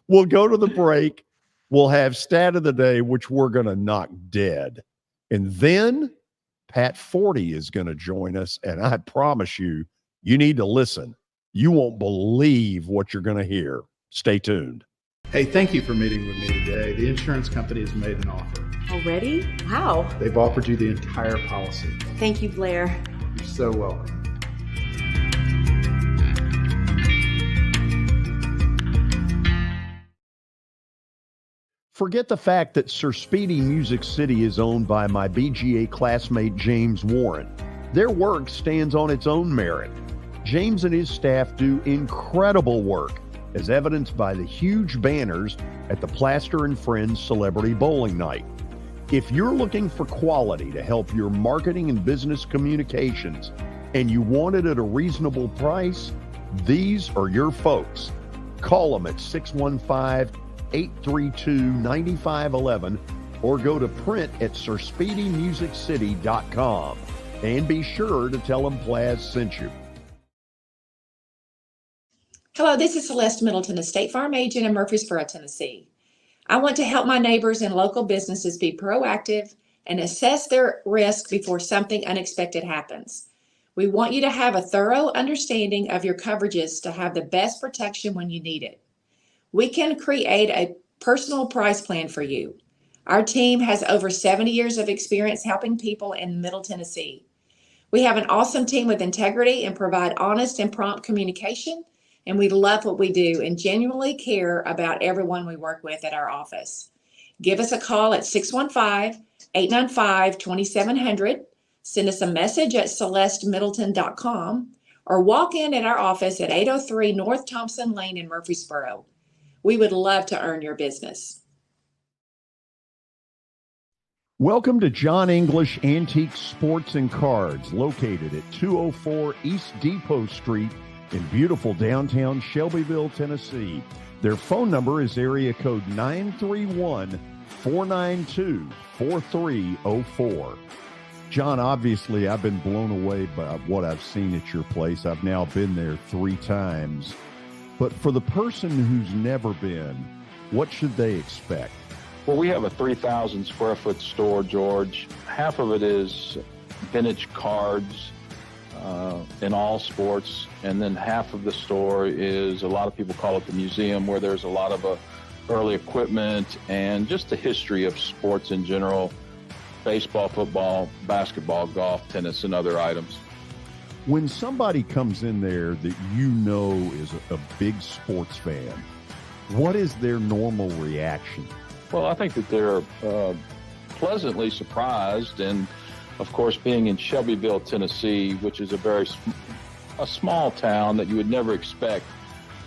We'll go to the break. We'll have stat of the day, which we're going to knock dead. And then Pat Forde is going to join us. And I promise you, you need to listen. You won't believe what you're going to hear. Stay tuned.
Hey, thank you for meeting with me today. The insurance company has made an offer.
Already? Wow.
They've offered you the entire policy.
Thank you, Blair.
You're so welcome.
Forget the fact that Sir Speedy Music City is owned by my BGA classmate James Warren. Their work stands on its own merit. James and his staff do incredible work, as evidenced by the huge banners at the Plaster and Friends Celebrity Bowling Night. If you're looking for quality to help your marketing and business communications, and you want it at a reasonable price, these are your folks. Call them at 615-832-9511 or go to print at sirspeedymusiccity.com. And be sure to tell them Plaz sent you.
Hello, this is Celeste Middleton, a State Farm agent in Murfreesboro, Tennessee. I want to help my neighbors and local businesses be proactive and assess their risk before something unexpected happens. We want you to have a thorough understanding of your coverages to have the best protection when you need it. We can create a personal price plan for you. Our team has over 70 years of experience helping people in Middle Tennessee. We have an awesome team with integrity and provide honest and prompt communication, and we love what we do and genuinely care about everyone we work with at our office. Give us a call at 615-895-2700, send us a message at celestemiddleton.com, or walk in at our office at 803 North Thompson Lane in Murfreesboro. We would love to earn your business.
Welcome to John English Antique Sports and Cards, located at 204 East Depot Street in beautiful downtown Shelbyville, Tennessee. Their phone number is area code 931-492-4304. John, obviously, I've been blown away by what I've seen at your place. I've now been there 3 times. But for the person who's never been, what should they expect?
Well, we have a 3,000 square foot store, George. Half of it is vintage cards in all sports, and then half of the store is, a lot of people call it the museum, where there's a lot of early equipment and just the history of sports in general: baseball, football, basketball, golf, tennis, and other items.
When somebody comes in there that you know is a big sports fan, what is their normal reaction?
Well, I think that they're pleasantly surprised, and of course, being in Shelbyville, Tennessee, which is a small town that you would never expect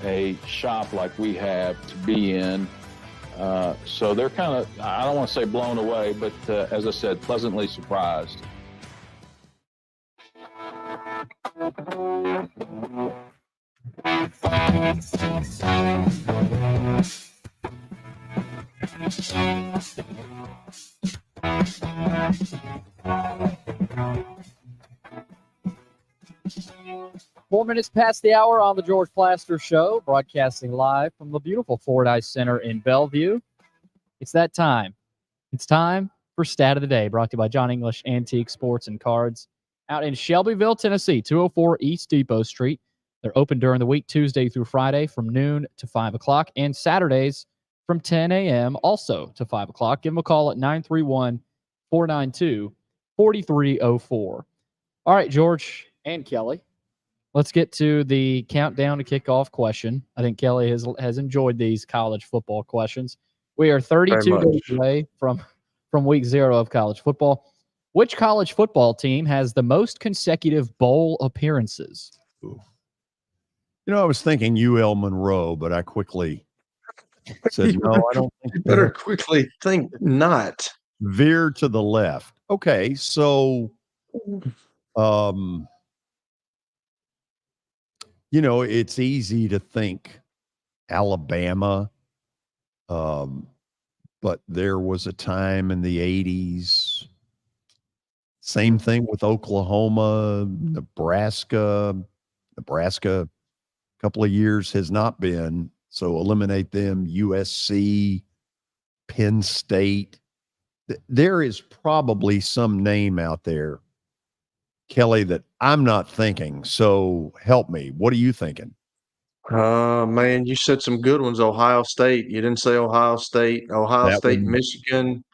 a shop like we have to be in. So they're kind of, I don't want to say blown away, but as I said, pleasantly surprised.
Four minutes past the hour on the George Plaster Show, broadcasting live from the beautiful Forde Center in Bellevue. It's that time. It's time for Stat of the Day, brought to you by John English Antique Sports and Cards out in Shelbyville, Tennessee, 204 East Depot Street. They're open during the week, Tuesday through Friday from noon to 5 o'clock, and Saturdays from 10 a.m. also to 5 o'clock. Give them a call at 931-492-4304. All right, George and Kelly, let's get to the countdown to kickoff question. I think Kelly has enjoyed these college football questions. We are 32
Very
days
much.
away from week 0 of college football. Which college football team has the most consecutive bowl appearances?
You know, I was thinking UL Monroe, but I quickly said, no, I don't think
You better quickly think not.
veer to the left. Okay, so you know, it's easy to think Alabama, but there was a time in the 80s. Same thing with Oklahoma, Nebraska. Nebraska, a couple of years has not been. So eliminate them. USC, Penn State. There is probably some name out there, Kelly, that I'm not thinking. So help me. What are you thinking?
Man, you said some good ones. Ohio State. You didn't say Ohio State. Ohio
That
State,
one,
Michigan.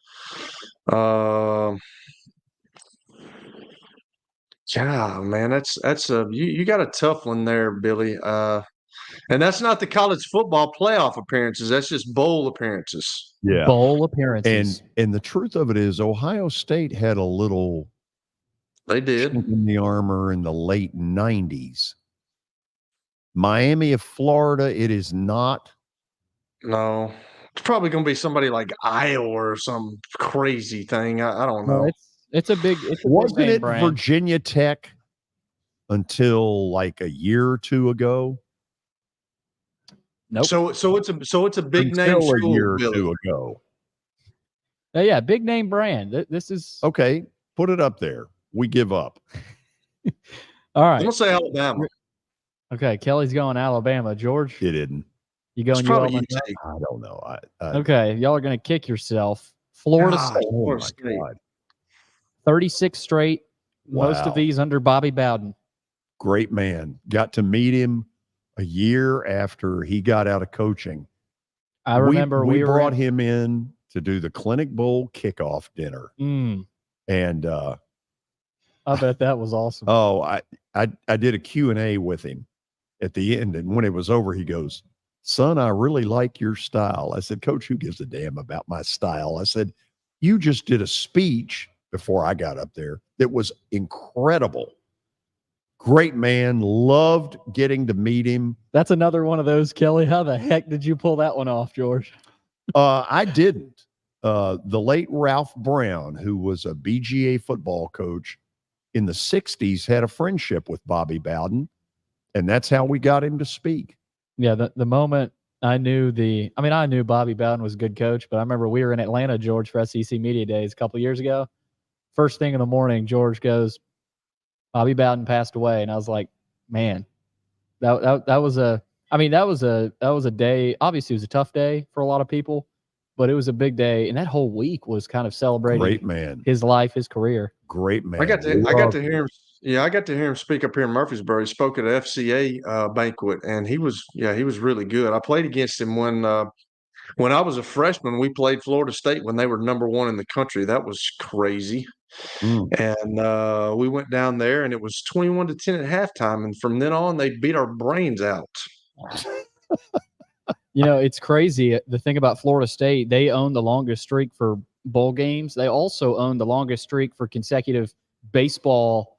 Yeah, man, that's a you got a tough one there, Billy. And that's not the college football playoff appearances. That's just bowl appearances.
yeah.
Bowl appearances.
And the truth of it is, Ohio State had a little
They did.
chink in the armor in the late 90s. Miami of Florida, it is not.
No, it's probably going to be somebody like Iowa or some crazy thing. I don't know.
No, it's a big. It's a
Wasn't
big name
it
brand.
Virginia Tech until like a year or two ago?
Nope.
So it's a big name
Until a
school,
year or
Billy.
two ago.
Yeah, big name brand. This is
Okay, put it up there. We give up.
all
I'm
right.
gonna say Alabama.
Okay, Kelly's going Alabama. George,
It didn't.
you
It's
going
probably
UL?
UT.
I don't know.
Okay, y'all are going to kick yourself. Florida
God,
State,
Oh
Florida
my
State.
God.
36 straight. Most
Wow.
of these under Bobby Bowden.
Great man. Got to meet him a year after he got out of coaching.
I remember
we
were
brought him in to do the Clinic Bowl kickoff dinner. And
I bet that was awesome.
I did a Q&A with him at the end, and when it was over, he goes, "Son, I really like your style." I said, "Coach, who gives a damn about my style?" I said, "You just did a speech before I got up there that was incredible. Great man. Loved getting to meet him."
That's another one of those, Kelly. How the heck did you pull that one off, George?
I didn't. The late Ralph Brown, who was a BGA football coach in the 60s, had a friendship with Bobby Bowden, and that's how we got him to speak.
Yeah, the moment I knew I knew Bobby Bowden was a good coach, but I remember we were in Atlanta, George, for SEC Media Days a couple of years ago. First thing in the morning, George goes, Bobby Bowden passed away, and I was like, man, that was a day. Obviously, it was a tough day for a lot of people, but it was a big day, and that whole week was kind of celebrating
Great man.
his life, his career.
Great man.
I got to hear him. Yeah, I got to hear him speak up here in Murfreesboro. He spoke at an FCA banquet, and he was really good. I played against him when I was a freshman. We played Florida State when they were #1 in the country. That was crazy. And we went down there, and it was 21-10 at halftime. And from then on, they beat our brains out.
You know, it's crazy. The thing about Florida State, they own the longest streak for bowl games. They also own the longest streak for consecutive baseball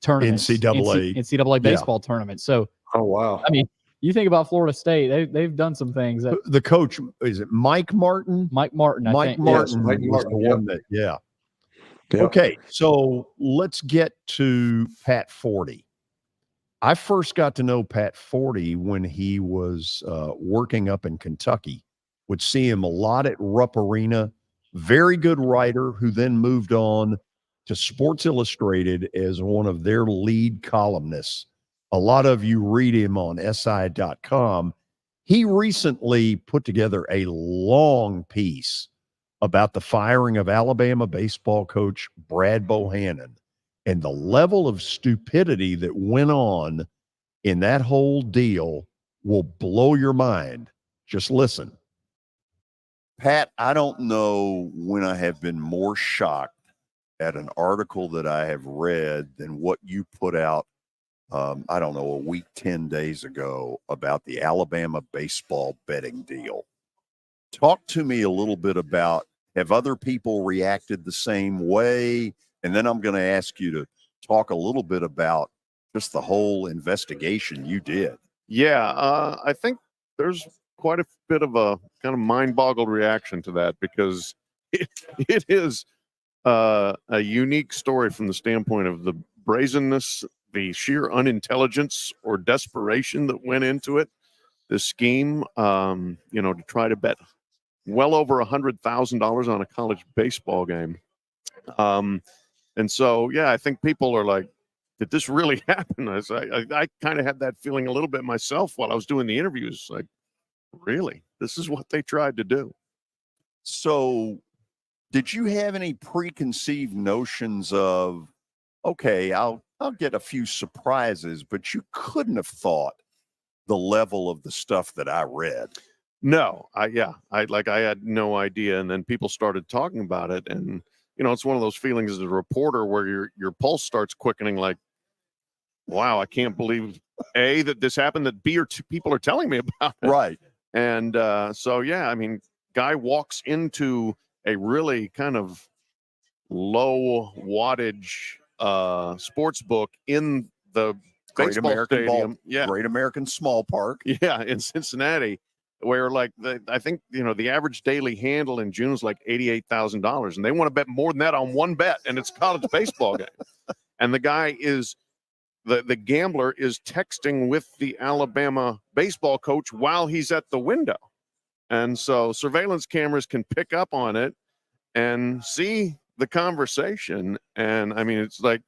tournaments. NCAA baseball tournaments. So,
oh wow!
I mean, you think about Florida State, they've done some things. That,
the coach, is it Mike Martin?
Mike Martin. I think.
Martin.
Yes, Mike
was
Martin.
the one that. Yeah. Okay, so let's get to Pat Forde. I first got to know Pat Forde when he was working up in Kentucky. Would see him a lot at Rupp Arena. Very good writer who then moved on to Sports Illustrated as one of their lead columnists. A lot of you read him on SI.com. He recently put together a long piece about the firing of Alabama baseball coach Brad Bohannon and the level of stupidity that went on in that whole deal will blow your mind. Just listen. Pat, I don't know when I have been more shocked at an article that I have read than what you put out, I don't know, a week, 10 days ago about the Alabama baseball betting deal. Talk to me a little bit about, have other people reacted the same way? And then I'm going to ask you to talk a little bit about just the whole investigation you did.
Yeah, I think there's quite a bit of a kind of mind-boggled reaction to that, because it is a unique story from the standpoint of the brazenness, the sheer unintelligence or desperation that went into it. The scheme, to try to bet well over $100,000 on a college baseball game. And so, yeah, I think people are like, did this really happen? I kind of had that feeling a little bit myself while I was doing the interviews. Like, really? This is what they tried to do.
So did you have any preconceived notions of, okay, I'll get a few surprises, but you couldn't have thought the level of the stuff that I read?
No, I had no idea. And then people started talking about it. And, it's one of those feelings as a reporter where your pulse starts quickening, like, wow, I can't believe A, that this happened, that B, or two people are telling me about it.
Right.
And so, yeah, I mean, guy walks into a really kind of low wattage sports book in the
Great
baseball
American
stadium.
Yeah. Great American Small Park.
Yeah, in Cincinnati, where I think the average daily handle in June is like $88,000, and they want to bet more than that on one bet, and it's a college baseball game. And the guy is the gambler is texting with the Alabama baseball coach while he's at the window, and so surveillance cameras can pick up on it and see the conversation. And I mean, it's like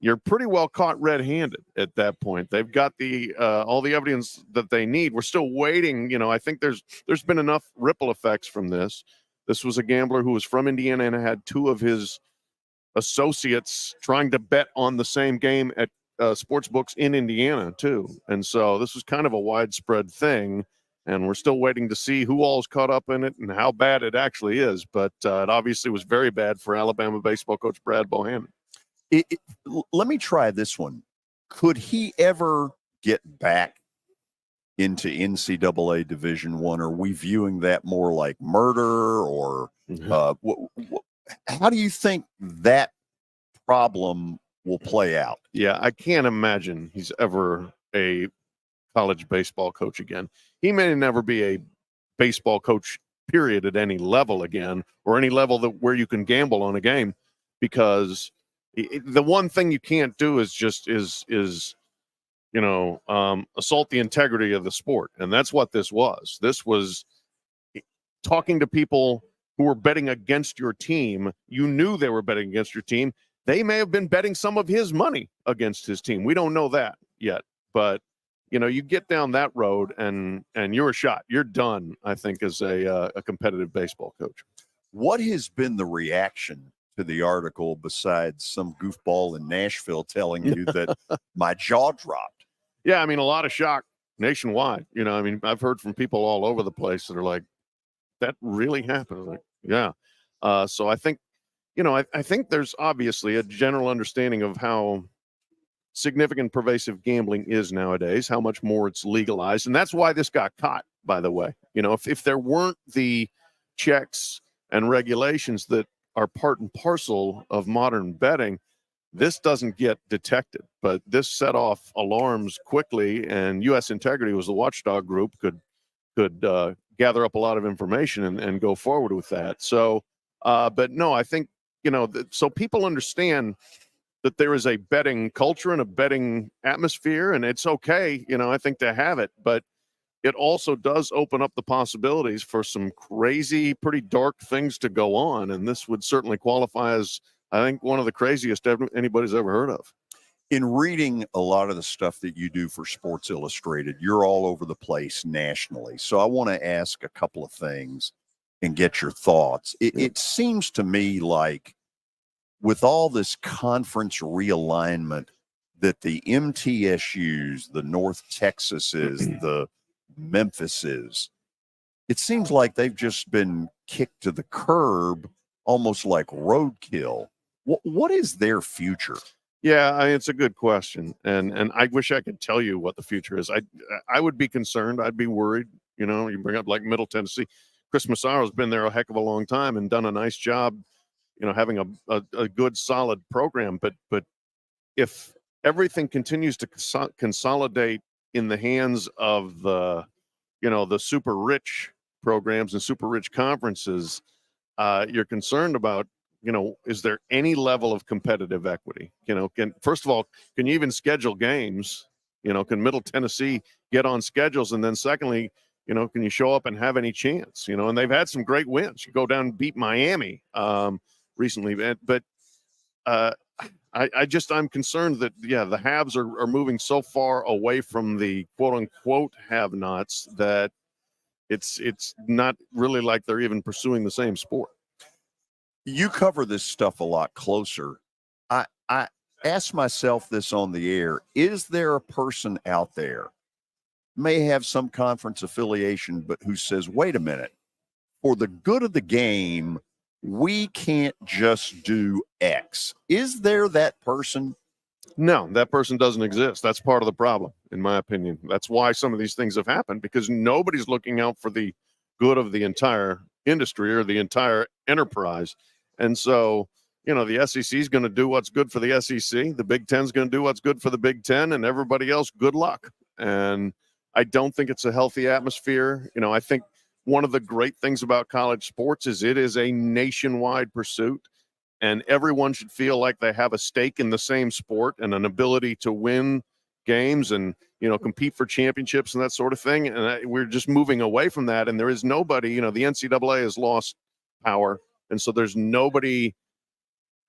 you're pretty well caught red-handed at that point. They've got the all the evidence that they need. We're still waiting. I think there's been enough ripple effects from this. This was a gambler who was from Indiana and had two of his associates trying to bet on the same game at sports books in Indiana too. And so this was kind of a widespread thing. And we're still waiting to see who all's caught up in it and how bad it actually is. But it obviously was very bad for Alabama baseball coach Brad Bohannon.
Let me try this one. Could he ever get back into NCAA Division I? Are we viewing that more like murder, or how do you think that problem will play out?
Yeah, I can't imagine he's ever a college baseball coach again. He may never be a baseball coach, period, at any level again, or any level where you can gamble on a game, because the one thing you can't do is assault the integrity of the sport. And that's what this was. This was talking to people who were betting against your team. You knew they were betting against your team. They may have been betting some of his money against his team. We don't know that yet, but you get down that road and you're a shot. You're done, I think, as a competitive baseball coach.
What has been the reaction to the article, besides some goofball in Nashville telling you that my jaw dropped?
Yeah, I mean, a lot of shock nationwide. I mean, I've heard from people all over the place that are like, that really happened. Like, yeah. So I think, I think there's obviously a general understanding of how significant pervasive gambling is nowadays, how much more it's legalized. And that's why this got caught, by the way. If there weren't the checks and regulations that are part and parcel of modern betting, this doesn't get detected. But this set off alarms quickly, and U.S. Integrity was the watchdog group, could gather up a lot of information and go forward with that. So, but no, I think, so people understand that there is a betting culture and a betting atmosphere, and it's okay, I think, to have it, but it also does open up the possibilities for some crazy, pretty dark things to go on. And this would certainly qualify as, I think, one of the craziest anybody's ever heard of.
In reading a lot of the stuff that you do for Sports Illustrated, you're all over the place nationally. So I want to ask a couple of things and get your thoughts. It seems to me like, with all this conference realignment, that the MTSUs, the North Texases, the Memphises, it seems like they've just been kicked to the curb, almost like roadkill. What is their future?
Yeah, it's a good question, and I wish I could tell you what the future is. I would be concerned. I'd be worried. You bring up like Middle Tennessee.
Chris Massaro's been there a heck of a long time and done a nice job, having a good, solid program. But if everything continues to consolidate in the hands of the super rich programs and super rich conferences, you're concerned about, is there any level of competitive equity? First of all, can you even schedule games? Can Middle Tennessee get on schedules? And then secondly, can you show up and have any chance? And they've had some great wins. You go down and beat Miami recently, but I'm concerned that, the haves are moving so far away from the quote unquote have-nots that it's not really like they're even pursuing the same sport.
You cover this stuff a lot closer. I ask myself this on the air. Is there a person out there, may have some conference affiliation, but who says, wait a minute, for the good of the game, we can't just do X? Is there that person?
No, that person doesn't exist. That's part of the problem, in my opinion. That's why some of these things have happened, because nobody's looking out for the good of the entire industry or the entire enterprise. And so, the SEC is going to do what's good for the SEC. The Big Ten is going to do what's good for the Big Ten, and everybody else, good luck. And I don't think it's a healthy atmosphere. I think one of the great things about college sports is it is a nationwide pursuit, and everyone should feel like they have a stake in the same sport and an ability to win games and, compete for championships and that sort of thing. And we're just moving away from that. And there is nobody, the NCAA has lost power. And so there's nobody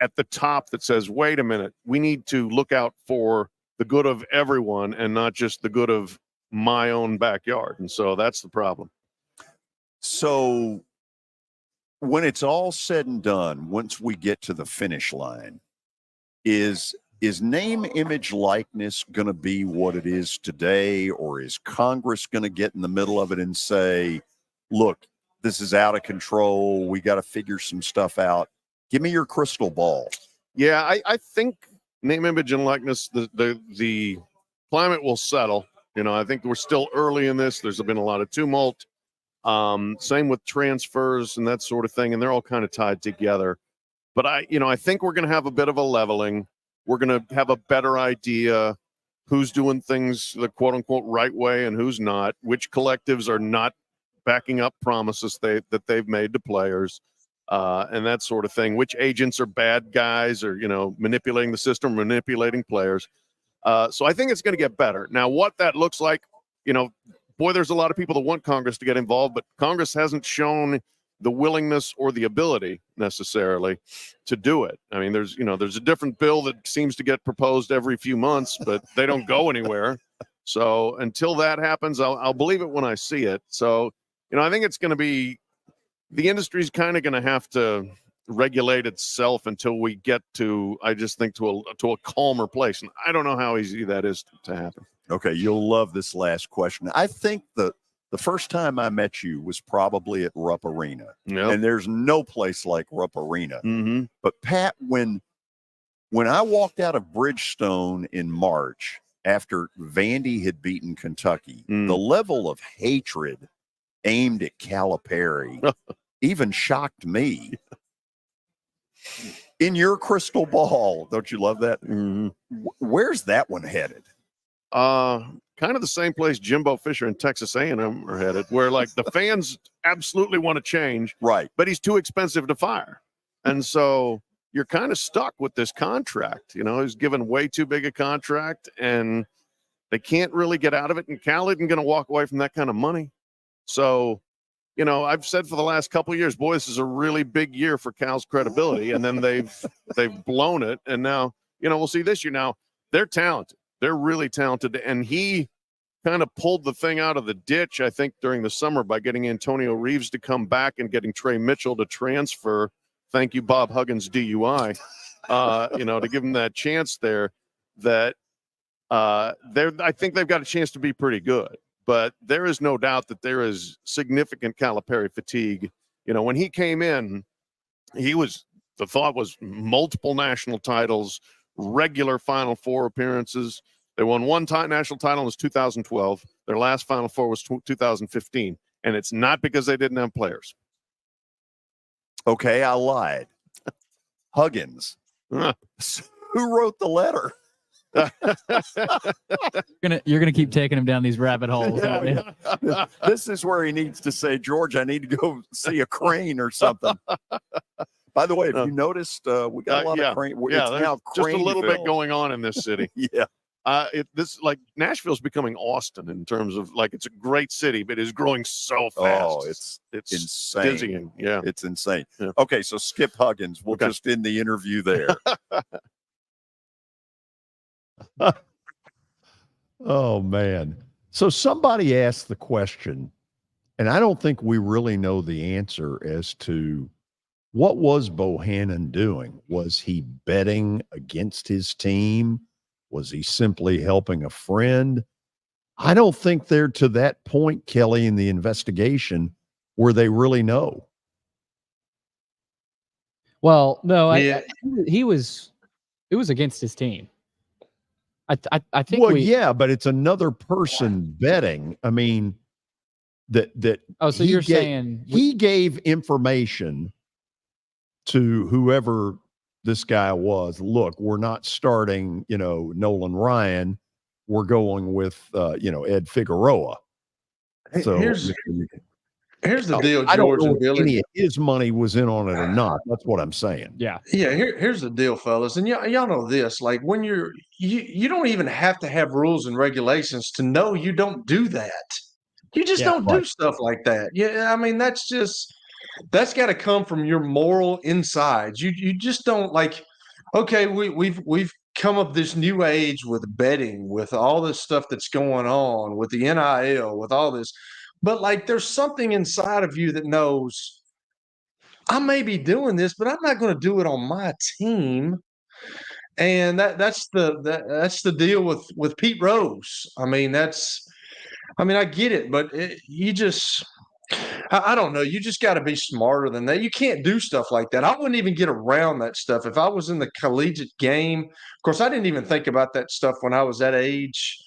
at the top that says, wait a minute, we need to look out for the good of everyone and not just the good of my own backyard. And so that's the problem.
So when it's all said and done, once we get to the finish line, is name, image, likeness going to be what it is today? Or is Congress going to get in the middle of it and say, look, this is out of control, we got to figure some stuff out? Give me your crystal ball.
Yeah, I think name, image, and likeness, the climate will settle. I think we're still early in this. There's been a lot of tumult. Same with transfers and that sort of thing, and they're all kind of tied together. But I think we're going to have a bit of a leveling. We're going to have a better idea who's doing things the quote unquote right way and who's not, which collectives are not backing up promises that they've made to players, and that sort of thing, which agents are bad guys or, manipulating the system, manipulating players. So I think it's going to get better. Now, what that looks like, boy, there's a lot of people that want Congress to get involved, but Congress hasn't shown the willingness or the ability necessarily to do it. I mean, there's a different bill that seems to get proposed every few months, but they don't go anywhere. So until that happens, I'll believe it when I see it. So, I think it's going to be, the industry's kind of going to have to regulate itself until we get to, I just think, to a calmer place. And I don't know how easy that is to happen.
Okay, you'll love this last question. I think the first time I met you was probably at Rupp Arena.
Yep.
And there's no place like Rupp Arena.
Mm-hmm.
But Pat, when I walked out of Bridgestone in March after Vandy had beaten Kentucky, the level of hatred aimed at Calipari even shocked me. In your crystal ball, don't you love that?
Mm-hmm.
Where's that one headed?
Kind of the same place Jimbo Fisher and Texas A&M are headed, where like the fans absolutely want to change,
right?
But he's too expensive to fire, and so you're kind of stuck with this contract. He's given way too big a contract, and they can't really get out of it. And Cal isn't going to walk away from that kind of money. So, I've said for the last couple of years, boy, this is a really big year for Cal's credibility, and then they've blown it, and now we'll see this year. Now they're talented. They're really talented, and he kind of pulled the thing out of the ditch, I think, during the summer by getting Antonio Reeves to come back and getting Trey Mitchell to transfer. Thank you, Bob Huggins DUI, to give him that chance there. That I think they've got a chance to be pretty good, but there is no doubt that there is significant Calipari fatigue. When he came in, the thought was multiple national titles, regular Final Four appearances. They won one national title in 2012. Their last Final Four was 2015. and it's not because they didn't have players.
Okay, I lied. Huggins.
Huh.
Who wrote the letter?
You're gonna keep taking him down these rabbit holes. Aren't you?
This is where he needs to say, George, I need to go see a crane or something. By the way, if you noticed, we got a lot of crane.
Yeah,
it's now
just a little bit
Craneville.
going on in this city.
Yeah.
Nashville's becoming Austin in terms of it's a great city, but it's growing so fast.
Oh, it's insane.
dizzying. Yeah,
it's insane.
Yeah.
Okay, so Skip Huggins. We'll just end the interview there. Oh man. So somebody asked the question, and I don't think we really know the answer as to what was Bohannon doing. Was he betting against his team? Was he simply helping a friend? I don't think they're to that point, Kelly, in the investigation where they really know.
Well, no,
Yeah.
it was against his team. I think.
Well, yeah, but it's another person betting. I mean, that.
Oh, so you're saying
he gave information to whoever this guy was. Look, we're not starting, Nolan Ryan. We're going with, Ed Figueroa. So
Here's the deal,
I don't
George
know
and
if
Billy.
any of his money was in on it or not. That's what I'm saying.
Yeah.
Yeah, here's the deal, fellas, and y'all know this. Like when you don't even have to have rules and regulations to know you don't do that. You just don't do stuff like that. Yeah, I mean that's got to come from your moral insides. You just don't okay, we've come up this new age with betting, with all this stuff that's going on, with the NIL, with all this. But there's something inside of you that knows I may be doing this, but I'm not going to do it on my team. And that's the deal with Pete Rose. I mean, I get it, but I don't know. You just got to be smarter than that. You can't do stuff like that. I wouldn't even get around that stuff if I was in the collegiate game. Of course, I didn't even think about that stuff when I was that age.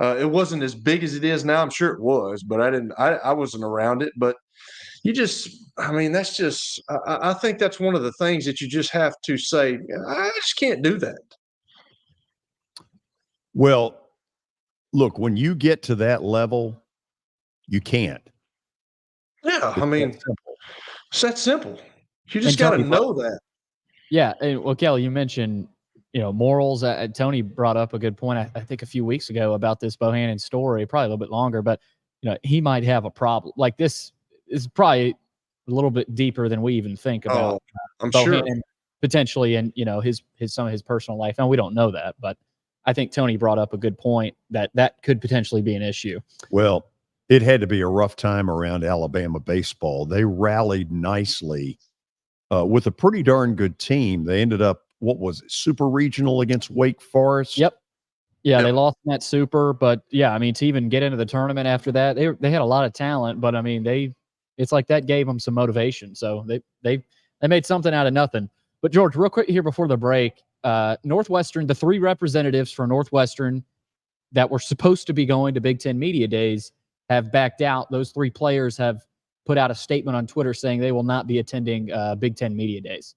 It wasn't as big as it is now. I'm sure it was, but I wasn't around it. But that's just, I think that's one of the things that you just have to say, I just can't do that.
Well, look, when you get to that level, you can't.
Yeah, it's that simple. You just got to know that.
Yeah, and well, Kelly, you mentioned morals. Tony brought up a good point. I think a few weeks ago about this Bohannon story, probably a little bit longer, but he might have a problem. Like this is probably a little bit deeper than we even think about.
I'm
Bohannon
sure
potentially, and his some of his personal life. And we don't know that, but I think Tony brought up a good point that could potentially be an issue.
Well, it had to be a rough time around Alabama baseball. They rallied nicely with a pretty darn good team. They ended up, what was it, super regional against Wake Forest?
Yep. Yeah, they lost in that super, but yeah, I mean, to even get into the tournament after that, they had a lot of talent, but I mean, it's like that gave them some motivation. So they made something out of nothing. But George, real quick here before the break, Northwestern, the 3 representatives for Northwestern that were supposed to be going to Big Ten Media Days have backed out. Those 3 players have put out a statement on Twitter saying they will not be attending Big Ten Media Days.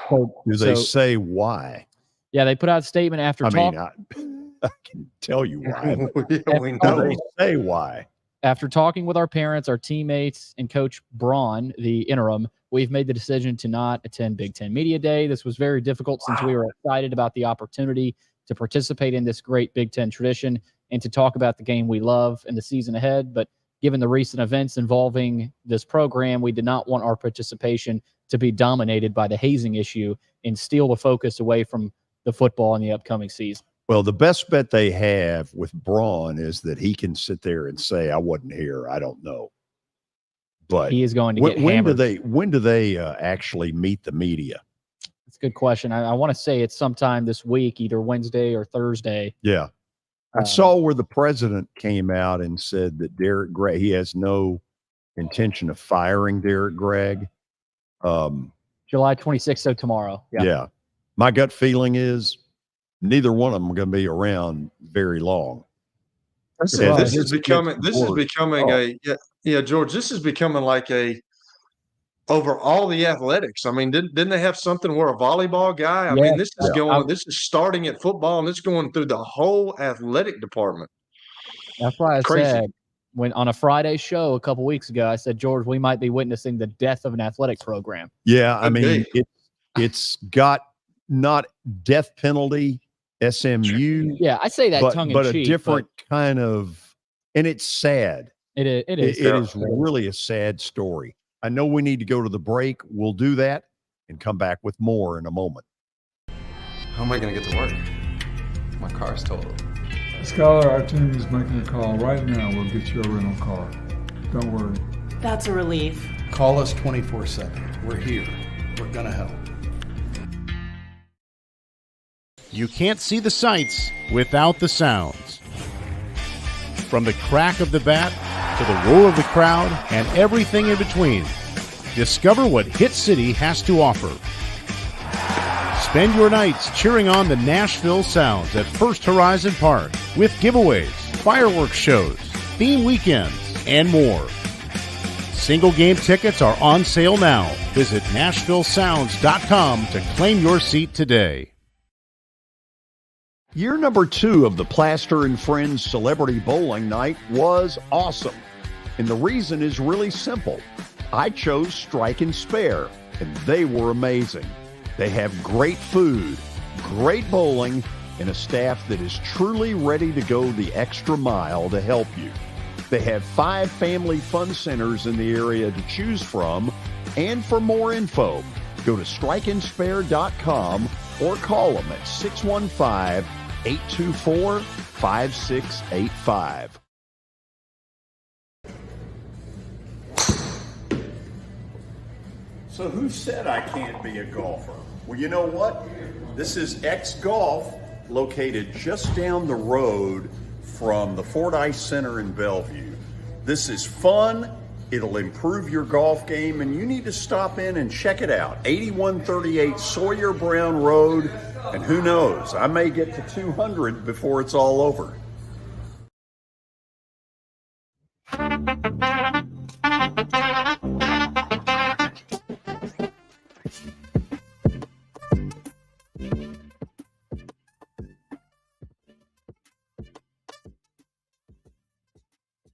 Do they say why?
Yeah, they put out a statement after talking.
I can tell you why.
We know.
They say why.
After talking with our parents, our teammates, and Coach Braun, the interim, we've made the decision to not attend Big Ten Media Day. This was very difficult since we were excited about the opportunity to participate in this great Big Ten tradition and to talk about the game we love and the season ahead. But given the recent events involving this program, we did not want our participation to be dominated by the hazing issue and steal the focus away from the football in the upcoming season.
Well, the best bet they have with Braun is that he can sit there and say, I wasn't here. I don't know. But
he is going to get hammered.
When do they actually meet the media?
That's a good question. I want to say it's sometime this week, either Wednesday or Thursday.
Yeah. I saw where the president came out and said that Derek Gregg, he has no intention of firing Derek Gregg.
July 26th, so tomorrow.
Yeah. My gut feeling is neither one of them are going to be around very long.
This is becoming Yeah, George, this is becoming like over all the athletics. I mean, didn't they have something where a volleyball guy? I
Yeah,
mean, this is
I-
this is starting at football and it's going through the whole athletic department.
That's why I
Crazy.
said when on a Friday show a couple weeks ago, I said, George, we might be witnessing the death of an athletic program.
Yeah, I mean, it's got not death penalty, SMU.
Yeah, I say that tongue in
but
cheek,
a different kind of, and it's sad.
It is.
It is really a sad story. I know we need to go to the break. We'll do that and come back with more in a moment.
How am I going to get to work? My car's totaled.
Skylar, our team is making a call right now. We'll get you a rental car. Don't worry.
That's a relief.
Call us 24/7. We're here. We're going to help.
You can't see the sights without the sounds. From the crack of the bat to the roar of the crowd and everything in between, discover what Hit City has to offer. Spend your nights cheering on the Nashville Sounds at First Horizon Park with giveaways, fireworks shows, theme weekends, and more. Single game tickets are on sale now. Visit NashvilleSounds.com to claim your seat today.
Year number 2 of the Plaster and Friends Celebrity Bowling Night was awesome. And the reason is really simple. I chose Strike and Spare, and they were amazing. They have great food, great bowling, and a staff that is truly ready to go the extra mile to help you. They have 5 family fun centers in the area to choose from. And for more info, go to strikeandspare.com or call them at 615-824-5685. So who said I can't be a golfer? Well, you know what? This is X Golf, located just down the road from the Fordyce Center in Bellevue. This is fun. It'll improve your golf game, and you need to stop in and check it out. 8138 Sawyer Brown Road, and who knows, I may get to 200 before it's all over.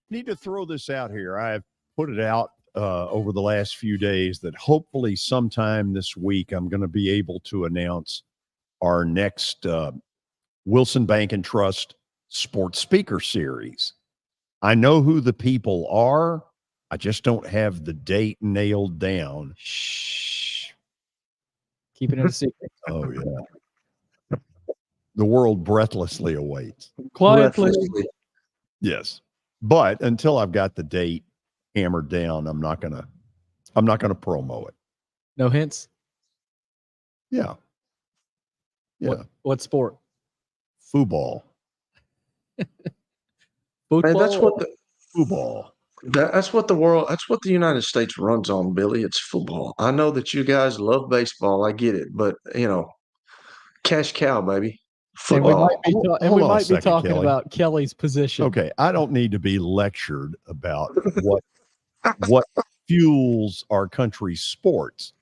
Need to throw this out here. I've put it out over the last few days that hopefully sometime this week I'm going to be able to announce our next Wilson Bank and Trust Sports Speaker Series. I know who the people are. I just don't have the date nailed down.
Shh. Keep it a secret.
Oh, yeah. The world breathlessly awaits.
Quietly.
Yes. But until I've got the date hammered down, I'm not gonna promo it.
No hints?
Yeah. Yeah.
What sport?
Football.
Man, that's what the
football.
That's what the world. That's what the United States runs on, Billy. It's football. I know that you guys love baseball. I get it, but cash cow, baby.
And we
Football.
might be talking
Kelly.
about Kelly's position.
Okay, I don't need to be lectured about what fuels our country's sports.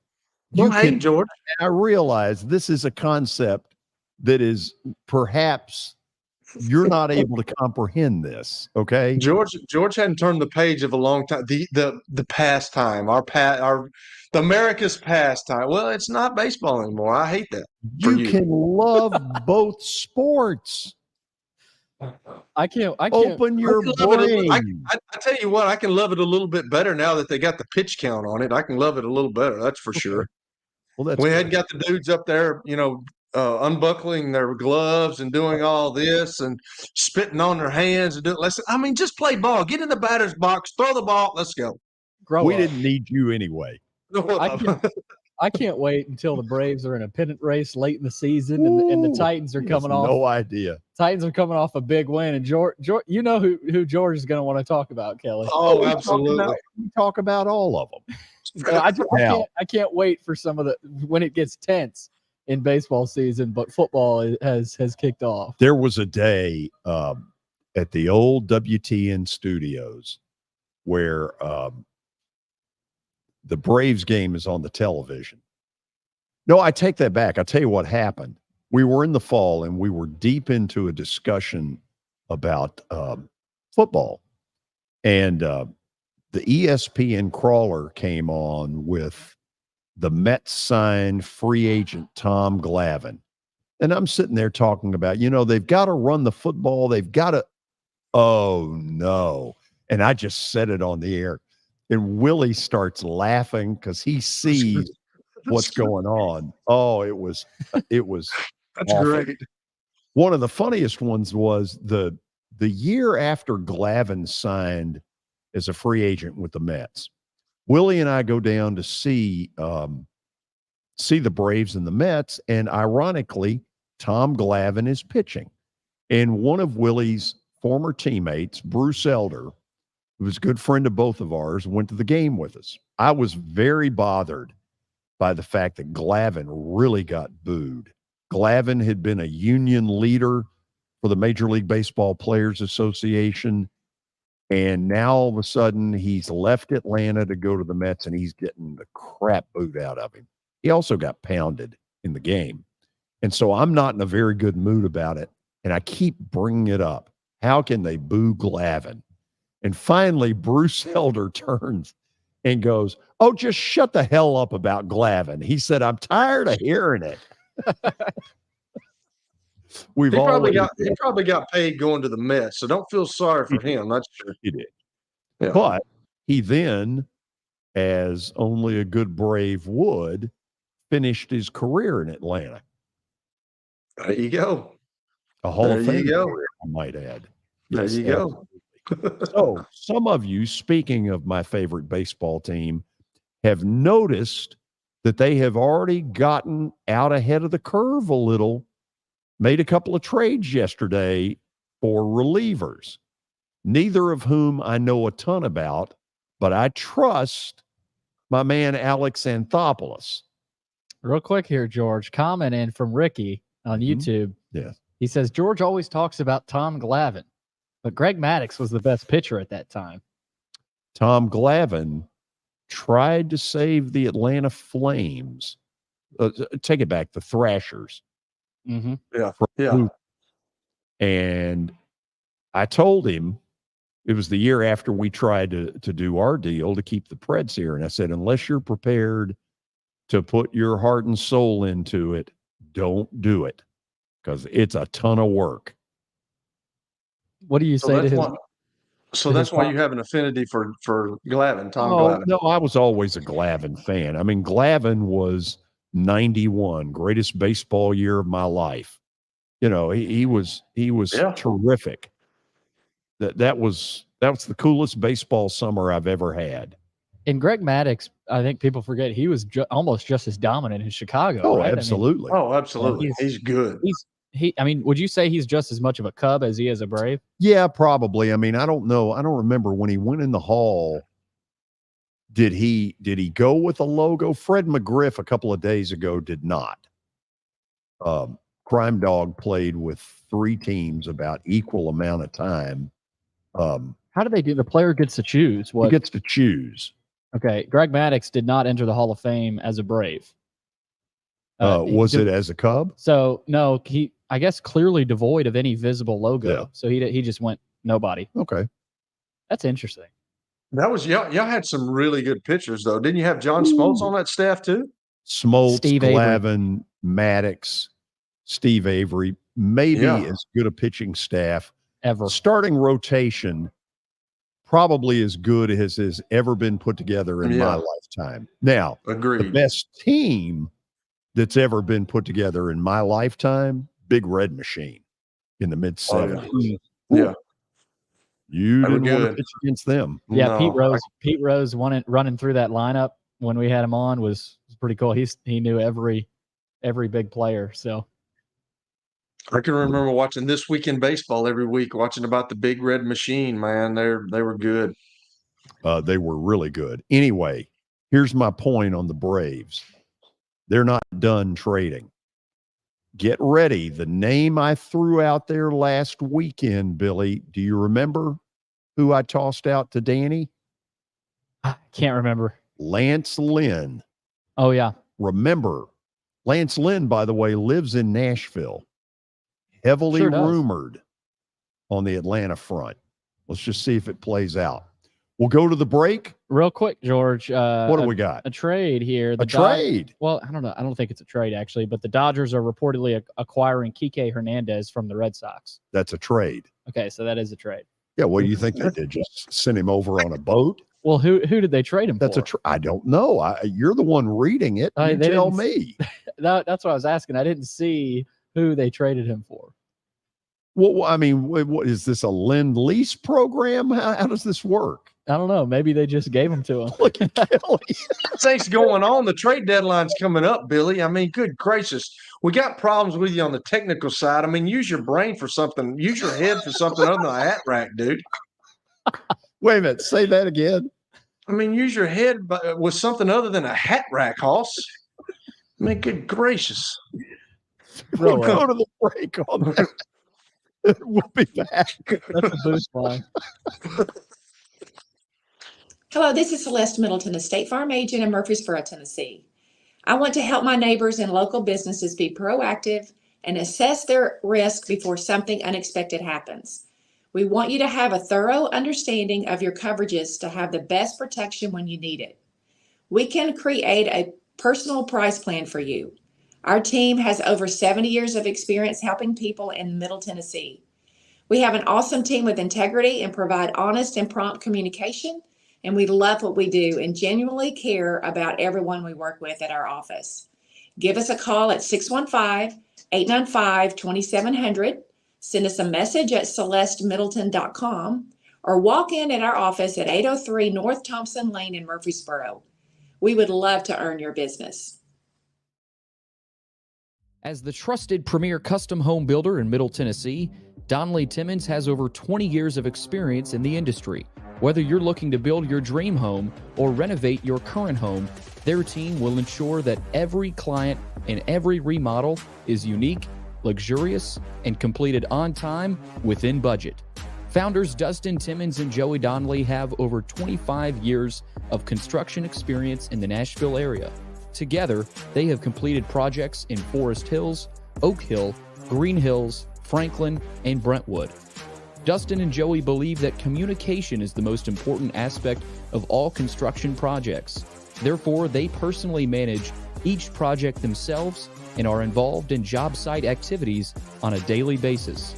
George.
I realize this is a concept that is perhaps you're not able to comprehend this. Okay,
George hadn't turned the page of a long time. The pastime, the America's pastime. Well, it's not baseball anymore. I hate that.
You can love both sports.
I can't
open your brain.
I tell you what, I can love it a little bit better now that they got the pitch count on it. I can love it a little better. That's for sure.
Well,
we hadn't got the dudes up there, unbuckling their gloves and doing all this and spitting on their hands and doing. Just play ball. Get in the batter's box, throw the ball. Let's go.
We didn't need you anyway.
I can't wait until the Braves are in a pennant race late in the season, and the Titans are coming off.
No idea.
Titans are coming off a big win, and George, you know who George is going to want to talk about, Kelly.
Oh, absolutely.
We talk about all of them.
I can't wait for some of when it gets tense in baseball season, but football has kicked off.
There was a day at the old WTN studios where the Braves game is on the television. No, I take that back. I'll tell you what happened. We were in the fall and we were deep into a discussion about football. And the ESPN crawler came on with the Mets signed free agent Tom Glavine. And I'm sitting there talking about, they've got to run the football. They've got to, oh no. And I just said it on the air. And Willie starts laughing because he sees what's going on. Oh, it was
That's
awful.
great.
One of the funniest ones was the year after Glavine signed as a free agent with the Mets. Willie and I go down to see the Braves and the Mets, and ironically, Tom Glavine is pitching. And one of Willie's former teammates, Bruce Elder, who was a good friend of both of ours, went to the game with us. I was very bothered by the fact that Glavine really got booed. Glavine had been a union leader for the Major League Baseball Players Association, and now all of a sudden he's left Atlanta to go to the Mets, and he's getting the crap booed out of him. He also got pounded in the game. And so I'm not in a very good mood about it, and I keep bringing it up. How can they boo Glavine? And finally, Bruce Elder turns and goes, "Oh, just shut the hell up about Glavine." He said, "I'm tired of hearing it."
He probably got paid going to the Mets, so don't feel sorry for him. That's true.
He did.
Yeah.
But he then, as only a good Brave would, finished his career in Atlanta.
There you go.
A Hall of
There you
Fame
go.
career, I might add.
There
Yes,
you go.
So some of you, speaking of my favorite baseball team, have noticed that they have already gotten out ahead of the curve a little, made a couple of trades yesterday for relievers, neither of whom I know a ton about, but I trust my man Alex Anthopoulos.
Real quick here, George, comment in from Ricky on YouTube.
Yes.
He says, George always talks about Tom Glavine, but Greg Maddux was the best pitcher at that time.
Tom Glavine tried to save the Atlanta Flames. Take it back, the Thrashers.
Mm-hmm.
Yeah.
And I told him it was the year after we tried to do our deal to keep the Preds here. And I said, unless you're prepared to put your heart and soul into it, don't do it, because it's a ton of work.
What do you say to his?
So that's why you have an affinity for Glavine, Tom Glavine.
No, I was always a Glavine fan. I mean, Glavine was 91, greatest baseball year of my life. He was terrific. That was the coolest baseball summer I've ever had.
And Greg Maddux, I think people forget he was almost just as dominant in Chicago.
Oh,
right?
absolutely.
Absolutely. He's good.
Would you say he's just as much of a Cub as he is a Brave?
Yeah, probably. I mean, I don't know. I don't remember when he went in the Hall. Did he go with a logo? Fred McGriff a couple of days ago did not. Crime Dog played with 3 teams about equal amount of time.
How do they do? The player gets to choose.
He gets to choose.
Okay, Greg Maddux did not enter the Hall of Fame as a Brave.
Was it as a Cub?
So no, he, I guess, clearly devoid of any visible logo.
Yeah.
So he just went nobody.
Okay,
that's interesting.
That was y'all had some really good pitchers though. Didn't you have John Smoltz on that staff too?
Smoltz,
Steve
Glavine, Maddux, Steve Avery, maybe as good a pitching staff
ever.
Starting rotation, probably as good as has ever been put together in my lifetime. Now,
agreed.
The best team that's ever been put together in my lifetime, Big Red Machine in the mid-70s.
Yeah.
You didn't want to pitch against them.
Yeah, no, Pete Rose running through that lineup when we had him on was pretty cool. He knew every big player. So
I can remember watching This Week in Baseball every week, watching about the Big Red Machine, man. They were good.
They were really good. Anyway, here's my point on the Braves. They're not done trading. Get ready. The name I threw out there last weekend, Billy, do you remember who I tossed out to Danny?
I can't remember.
Lance Lynn.
Oh, yeah.
Remember, Lance Lynn, by the way, lives in Nashville. Heavily
Sure does.
rumored on the Atlanta front. Let's just see if it plays out. We'll go to the break.
Real quick, George.
What do we got?
A trade here.
A trade?
Well, I don't know. I don't think it's a trade, actually, but the Dodgers are reportedly acquiring Kike Hernandez from the Red Sox.
That's a trade.
Okay, so that is a trade.
Yeah, what do you think they did? Just send him over on a boat?
Well, who did they trade him
That's
for?
I don't know. You're the one reading it. You tell me.
That's what I was asking. I didn't see who they traded him for.
Well, I mean, what is this, a Lend-Lease program? How does this work?
I don't know. Maybe they just gave him to him.
Look at Kelly.
Things going on. The trade deadline's coming up, Billy. I mean, good gracious. We got problems with you on the technical side. I mean, use your brain for something. Use your head for something other than a hat rack, dude.
Wait a minute. Say that again.
I mean, use your head with something other than a hat rack, Hoss. I mean, good gracious.
We'll go to the break on that. We'll be back.
That's a boost line.
Hello, this is Celeste Middleton, a State Farm agent in Murfreesboro, Tennessee. I want to help my neighbors and local businesses be proactive and assess their risk before something unexpected happens. We want you to have a thorough understanding of your coverages to have the best protection when you need it. We can create a personal price plan for you. Our team has over 70 years of experience helping people in Middle Tennessee. We have an awesome team with integrity and provide honest and prompt communication, and we love what we do and genuinely care about everyone we work with at our office. Give us a call at 615-895-2700. Send us a message at celestemiddleton.com or walk in at our office at 803 North Thompson Lane in Murfreesboro. We would love to earn your business.
As the trusted premier custom home builder in Middle Tennessee, Donnelly Timmons has over 20 years of experience in the industry. Whether you're looking to build your dream home or renovate your current home, their team will ensure that every client and every remodel is unique, luxurious, and completed on time within budget. Founders Dustin Timmons and Joey Donnelly have over 25 years of construction experience in the Nashville area. Together, they have completed projects in Forest Hills, Oak Hill, Green Hills, Franklin, and Brentwood. Dustin and Joey believe that communication is the most important aspect of all construction projects. Therefore, they personally manage each project themselves and are involved in job site activities on a daily basis.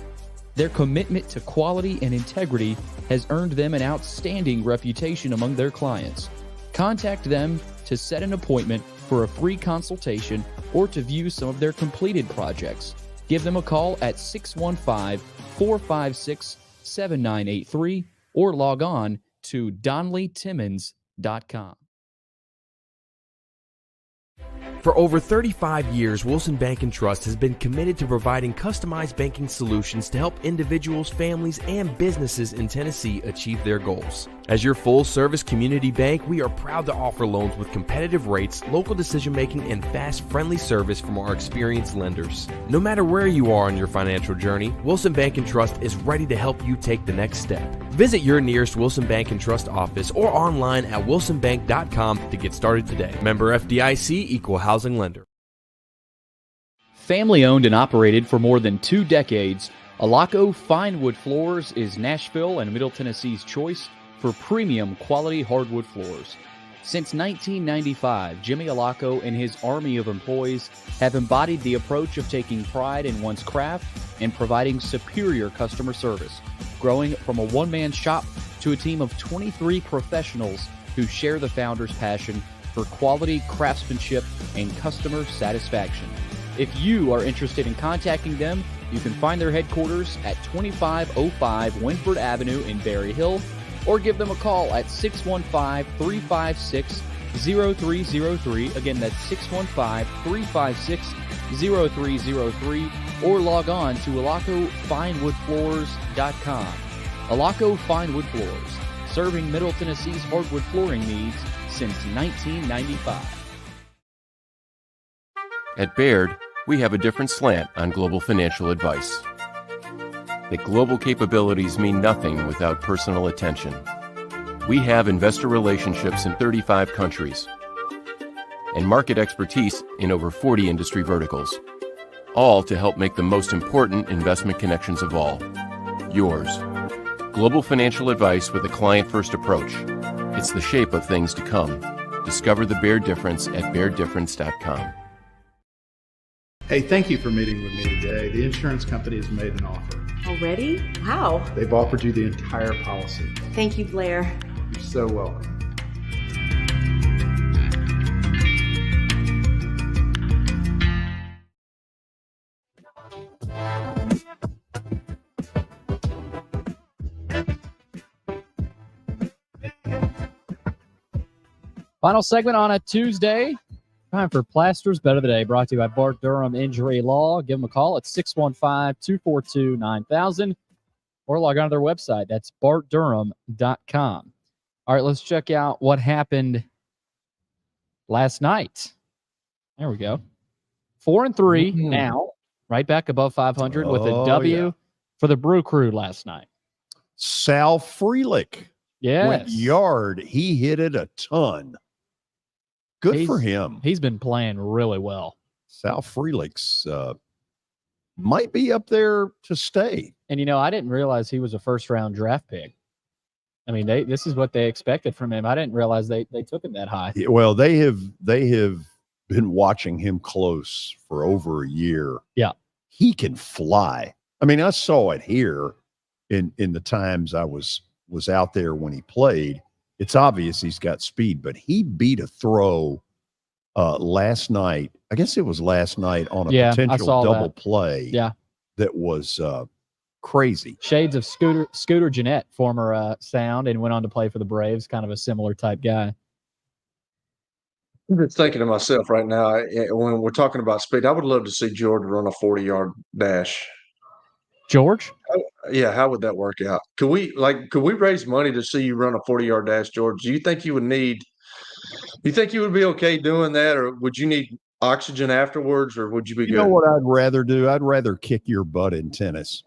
Their commitment to quality and integrity has earned them an outstanding reputation among their clients. Contact them to set an appointment for a free consultation or to view some of their completed projects. Give them a call at 615-456-7983 or log on to DonnellyTimmons.com.
For over 35 years, Wilson Bank & Trust has been committed to providing customized banking solutions to help individuals, families, and businesses in Tennessee achieve their goals. As your full-service community bank, we are proud to offer loans with competitive rates, local decision-making, and fast, friendly service from our experienced lenders. No matter where you are on your financial journey, Wilson Bank & Trust is ready to help you take the next step. Visit your nearest Wilson Bank & Trust office or online at wilsonbank.com to get started today. Member FDIC, Equal Housing Lender.
Family owned and operated for more than 2 decades, Alaco Fine Wood Floors is Nashville and Middle Tennessee's choice for premium quality hardwood floors. Since 1995, Jimmy Alaco and his army of employees have embodied the approach of taking pride in one's craft and providing superior customer service, growing from a one-man shop to a team of 23 professionals who share the founder's passion for quality craftsmanship and customer satisfaction. If you are interested in contacting them, you can find their headquarters at 2505 Winford Avenue in Berry Hill, or give them a call at 615-356-0303. Again, that's 615-356-0303, or log on to alacofinewoodfloors.com. Alaco Fine Wood Floors, serving Middle Tennessee's hardwood flooring needs since 1995.
At Baird, we have a different slant on global financial advice. That global capabilities mean nothing without personal attention. We have investor relationships in 35 countries and market expertise in over 40 industry verticals, all to help make the most important investment connections of all, yours. Global financial advice with a client-first approach. It's the shape of things to come. Discover the Bear Difference at beardifference.com.
Hey, thank you for meeting with me today. The insurance company has made an offer.
Already? Wow.
They've offered you the entire policy.
Thank you, Blair.
You're so welcome.
Final segment on a Tuesday. Time for Plasters Bet of the Day, brought to you by Bart Durham Injury Law. Give them a call at 615-242-9000 or log on to their website. That's bartdurham.com. All right, let's check out what happened last night. There we go. 4-3 now, right back above 500 with a W for the Brew Crew last night.
Sal Frelick went yard. He hit it a ton. Good for him.
He's been playing really well.
Sal Frelick's might be up there to stay.
And, you know, I didn't realize he was a first-round draft pick. I mean, this is what they expected from him. I didn't realize they took him that high.
Yeah, well, they have been watching him close for over a year.
Yeah.
He can fly. I mean, I saw it here in the times I was out there when he played. It's obvious he's got speed, but he beat a throw last night. I guess it was last night on a potential double play.
Yeah.
That was crazy.
Shades of Scooter Gennett, former Sound, and went on to play for the Braves. Kind of a similar type guy.
I'm just thinking to myself right now, when we're talking about speed, I would love to see George run a 40-yard dash.
George?
Yeah, how would that work out? Could we raise money to see you run a 40-yard dash, George? Do you think you would be okay doing that, or would you need oxygen afterwards, or would you be good?
You know what I'd rather do? I'd rather kick your butt in tennis.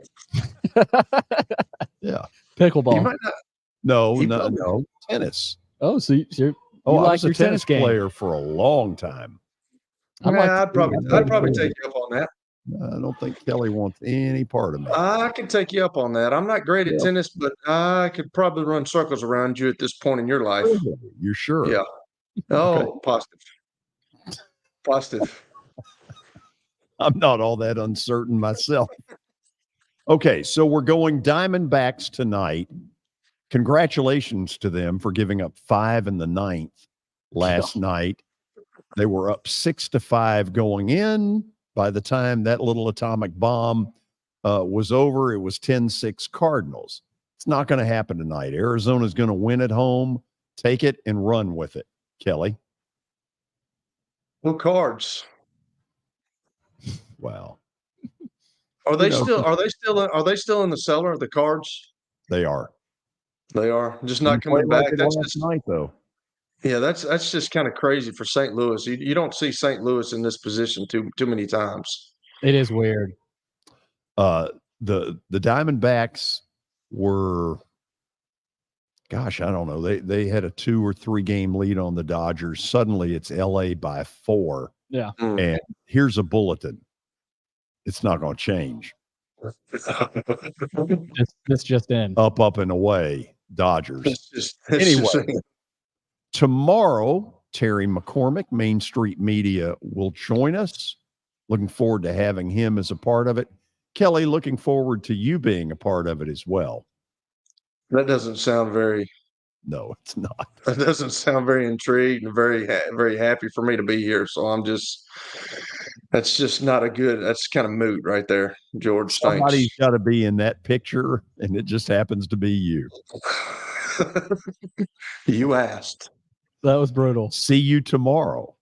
Yeah.
Pickleball.
You might not.
No, tennis.
Oh, so you
I
like
was a
your
tennis
game
player for a long time.
I'd probably take you up on that.
I don't think Kelly wants any part of me.
I can take you up on that. I'm not great at tennis, but I could probably run circles around you at this point in your life.
You're sure?
Yeah. Oh, positive.
I'm not all that uncertain myself. Okay, so we're going Diamondbacks tonight. Congratulations to them for giving up 5 in the 9th last night. They were up 6-5 going in. By the time that little atomic bomb was over, it was 10-6 Cardinals. It's not going to happen tonight. Arizona's going to win at home, take it, and run with it. Kelly?
Well, Cards.
Wow.
Are they still in the cellar, the Cards?
They are.
They are. Just not coming back.
That's just night, though.
Yeah, that's just kind of crazy for St. Louis. You don't see St. Louis in this position too many times.
It is weird.
The Diamondbacks were, gosh, I don't know. They had a 2 or 3 game lead on the Dodgers. Suddenly it's LA by 4.
Yeah.
And here's a bulletin. It's not going to change.
This just in.
Up and away, Dodgers.
Anyway.
Tomorrow, Terry McCormick, Main Street Media, will join us. Looking forward to having him as a part of it. Kelly, looking forward to you being a part of it as well.
That doesn't sound very.
No, it's not.
That doesn't sound very intrigued and very happy for me to be here. So that's just not a good. That's kind of moot right there, George.
Somebody's got to be in that picture, and it just happens to be you.
You asked.
That was brutal.
See you tomorrow.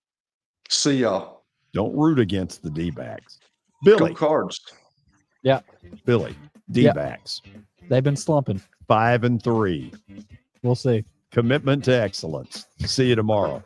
See y'all.
Don't root against the D-backs. Billy.
Go Cards.
Yeah.
Billy. D-backs.
Yeah. They've been slumping.
5-3.
We'll see.
Commitment to excellence. See you tomorrow.